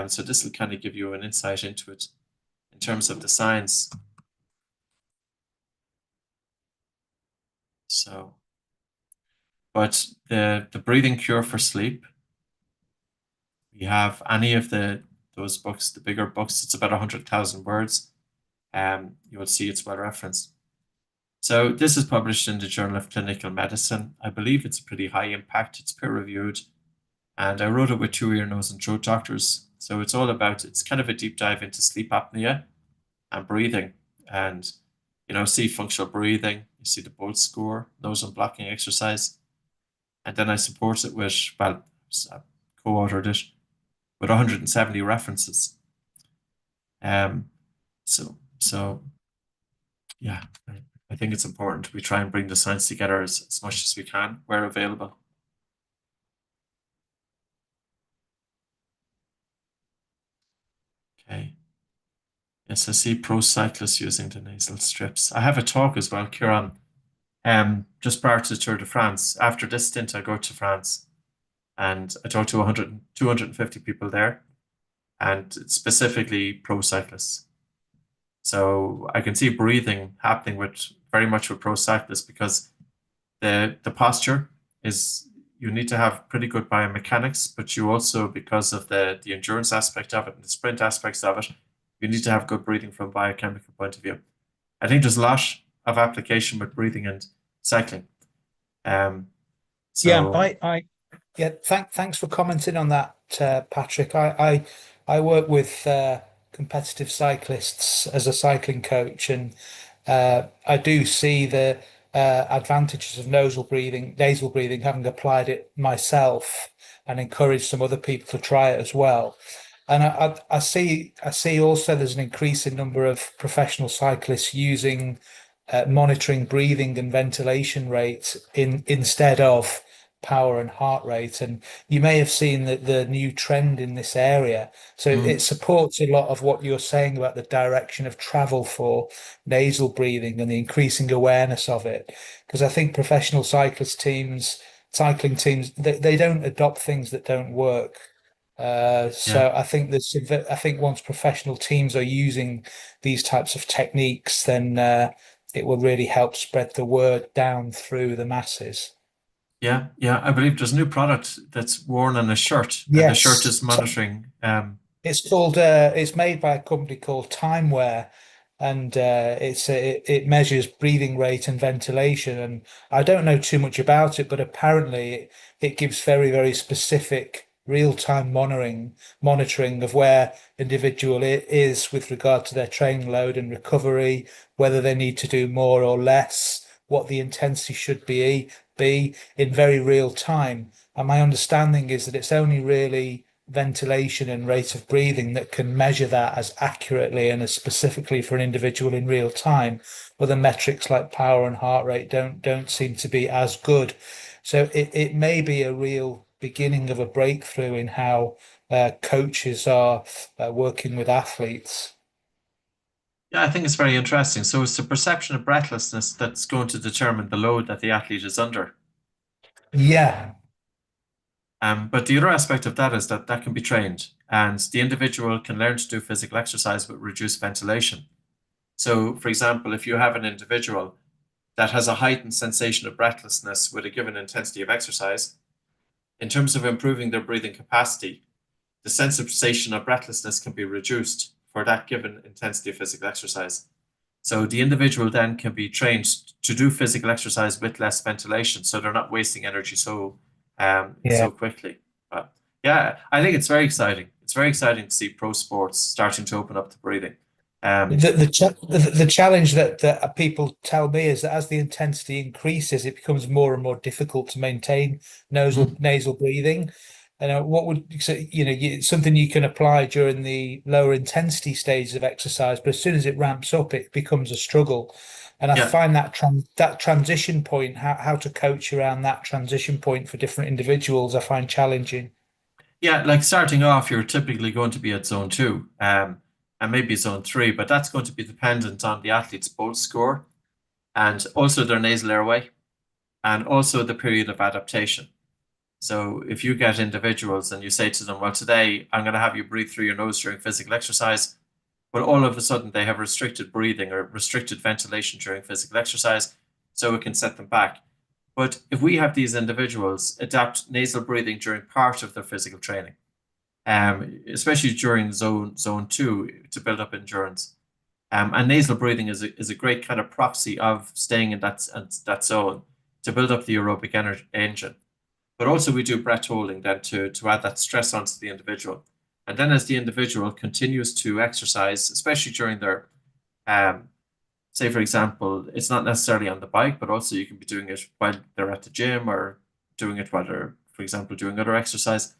So this will kind of give you an insight into it in terms of the science. So, but the Breathing Cure for Sleep, we have any of those books, the bigger books, it's about 100,000 words. You will see it's well referenced. So this is published in the Journal of Clinical Medicine. I believe it's pretty high impact. It's peer reviewed. And I wrote it with 2 ear, nose and throat doctors. So it's all about, it's kind of a deep dive into sleep apnea and breathing. And, see functional breathing. You see the Bolt score, nose and blocking exercise. And then I support it with, I co-authored it with 170 references. So yeah, I think it's important we try and bring the science together as much as we can where available. Okay. Yes, I see pro cyclists using the nasal strips. I have a talk as well, Kieran, just prior to the Tour de France. After this stint, I go to France and I talk to 250 people there, and specifically pro cyclists. So I can see breathing happening with very much with pro cyclists, because the posture is, you need to have pretty good biomechanics, but you also, because of the endurance aspect of it and the sprint aspects of it, you need to have good breathing from a biochemical point of view. I think there's a lot of application with breathing and cycling. Thanks for commenting on that, Patrick. I work with competitive cyclists as a cycling coach, and I do see the advantages of nasal breathing, having applied it myself, and encourage some other people to try it as well. And I see also there's an increasing number of professional cyclists using monitoring breathing and ventilation rates instead of power and heart rate. And you may have seen the new trend in this area. So it supports a lot of what you're saying about the direction of travel for nasal breathing and the increasing awareness of it. Because I think professional cycling teams, they don't adopt things that don't work. So I think once professional teams are using these types of techniques, then it will really help spread the word down through the masses. Yeah, I believe there's a new product that's worn on a shirt. Yes. And the shirt is monitoring. It's made by a company called Timeware, and it measures breathing rate and ventilation. And I don't know too much about it, but apparently it gives very, very specific real-time monitoring of where individual is with regard to their training load and recovery, whether they need to do more or less, what the intensity should be in very real time. And my understanding is that it's only really ventilation and rate of breathing that can measure that as accurately and as specifically for an individual in real time. Other metrics like power and heart rate don't seem to be as good. So it may be a real beginning of a breakthrough in how coaches are working with athletes. Yeah, I think it's very interesting. So it's the perception of breathlessness that's going to determine the load that the athlete is under. Yeah. But the other aspect of that is that can be trained, and the individual can learn to do physical exercise with reduced ventilation. So, for example, if you have an individual that has a heightened sensation of breathlessness with a given intensity of exercise, in terms of improving their breathing capacity, the sensation of breathlessness can be reduced for that given intensity of physical exercise. So the individual then can be trained to do physical exercise with less ventilation, so they're not wasting energy so quickly. But yeah, I think it's very exciting. It's very exciting to see pro sports starting to open up to breathing. The challenge that people tell me is that as the intensity increases, it becomes more and more difficult to maintain nasal breathing. And something you can apply during the lower intensity stages of exercise, but as soon as it ramps up, it becomes a struggle. And I find that transition point, how to coach around that transition point for different individuals, I find challenging. Yeah, like starting off, you're typically going to be at zone 2, and maybe zone 3, but that's going to be dependent on the athlete's bolt score and also their nasal airway and also the period of adaptation. So if you get individuals and you say to them, well, today I'm going to have you breathe through your nose during physical exercise, but all of a sudden they have restricted breathing or restricted ventilation during physical exercise, so it can set them back. But if we have these individuals adapt nasal breathing during part of their physical training, especially during zone 2 to build up endurance, and nasal breathing is a great kind of proxy of staying in that zone to build up the aerobic engine. But also we do breath holding then to add that stress onto the individual. And then as the individual continues to exercise, especially during their, say, for example, it's not necessarily on the bike, but also you can be doing it while they're at the gym or doing it while they're, for example, doing other exercise,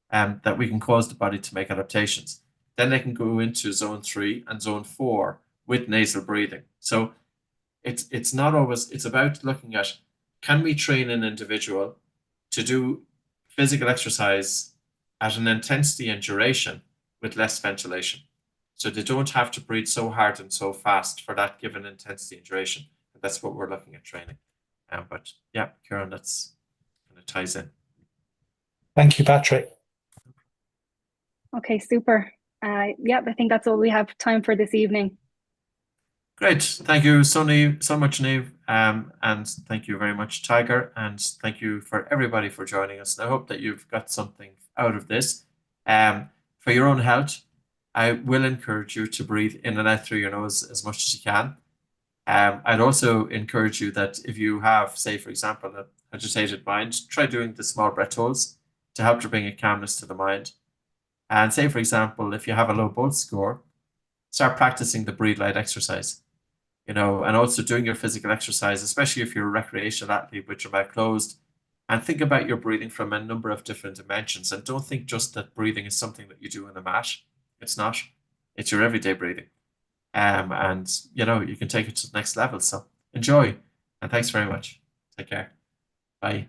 that we can cause the body to make adaptations. Then they can go into zone 3 and zone 4 with nasal breathing. So it's not always, it's about looking at, can we train an individual to do physical exercise at an intensity and duration with less ventilation, so they don't have to breathe so hard and so fast for that given intensity and duration. And that's what we're looking at training. But yeah, Kieran, that's kind of ties in. Thank you, Patrick. Okay, super. I think that's all we have time for this evening. Great. Thank you so much, Niamh. And thank you very much, Tiger. And thank you for everybody for joining us. And I hope that you've got something out of this. For your own health, I will encourage you to breathe in and out through your nose as much as you can. I'd also encourage you that if you have, say, for example, an agitated mind, try doing the small breath holds to help to bring a calmness to the mind. And say, for example, if you have a low bolt score, start practicing the breathe light exercise. And also doing your physical exercise, especially if you're a recreational athlete with your mouth closed, and think about your breathing from a number of different dimensions. And don't think just that breathing is something that you do on a mat. It's not. It's your everyday breathing. And you can take it to the next level. So enjoy, and thanks very much. Take care. Bye.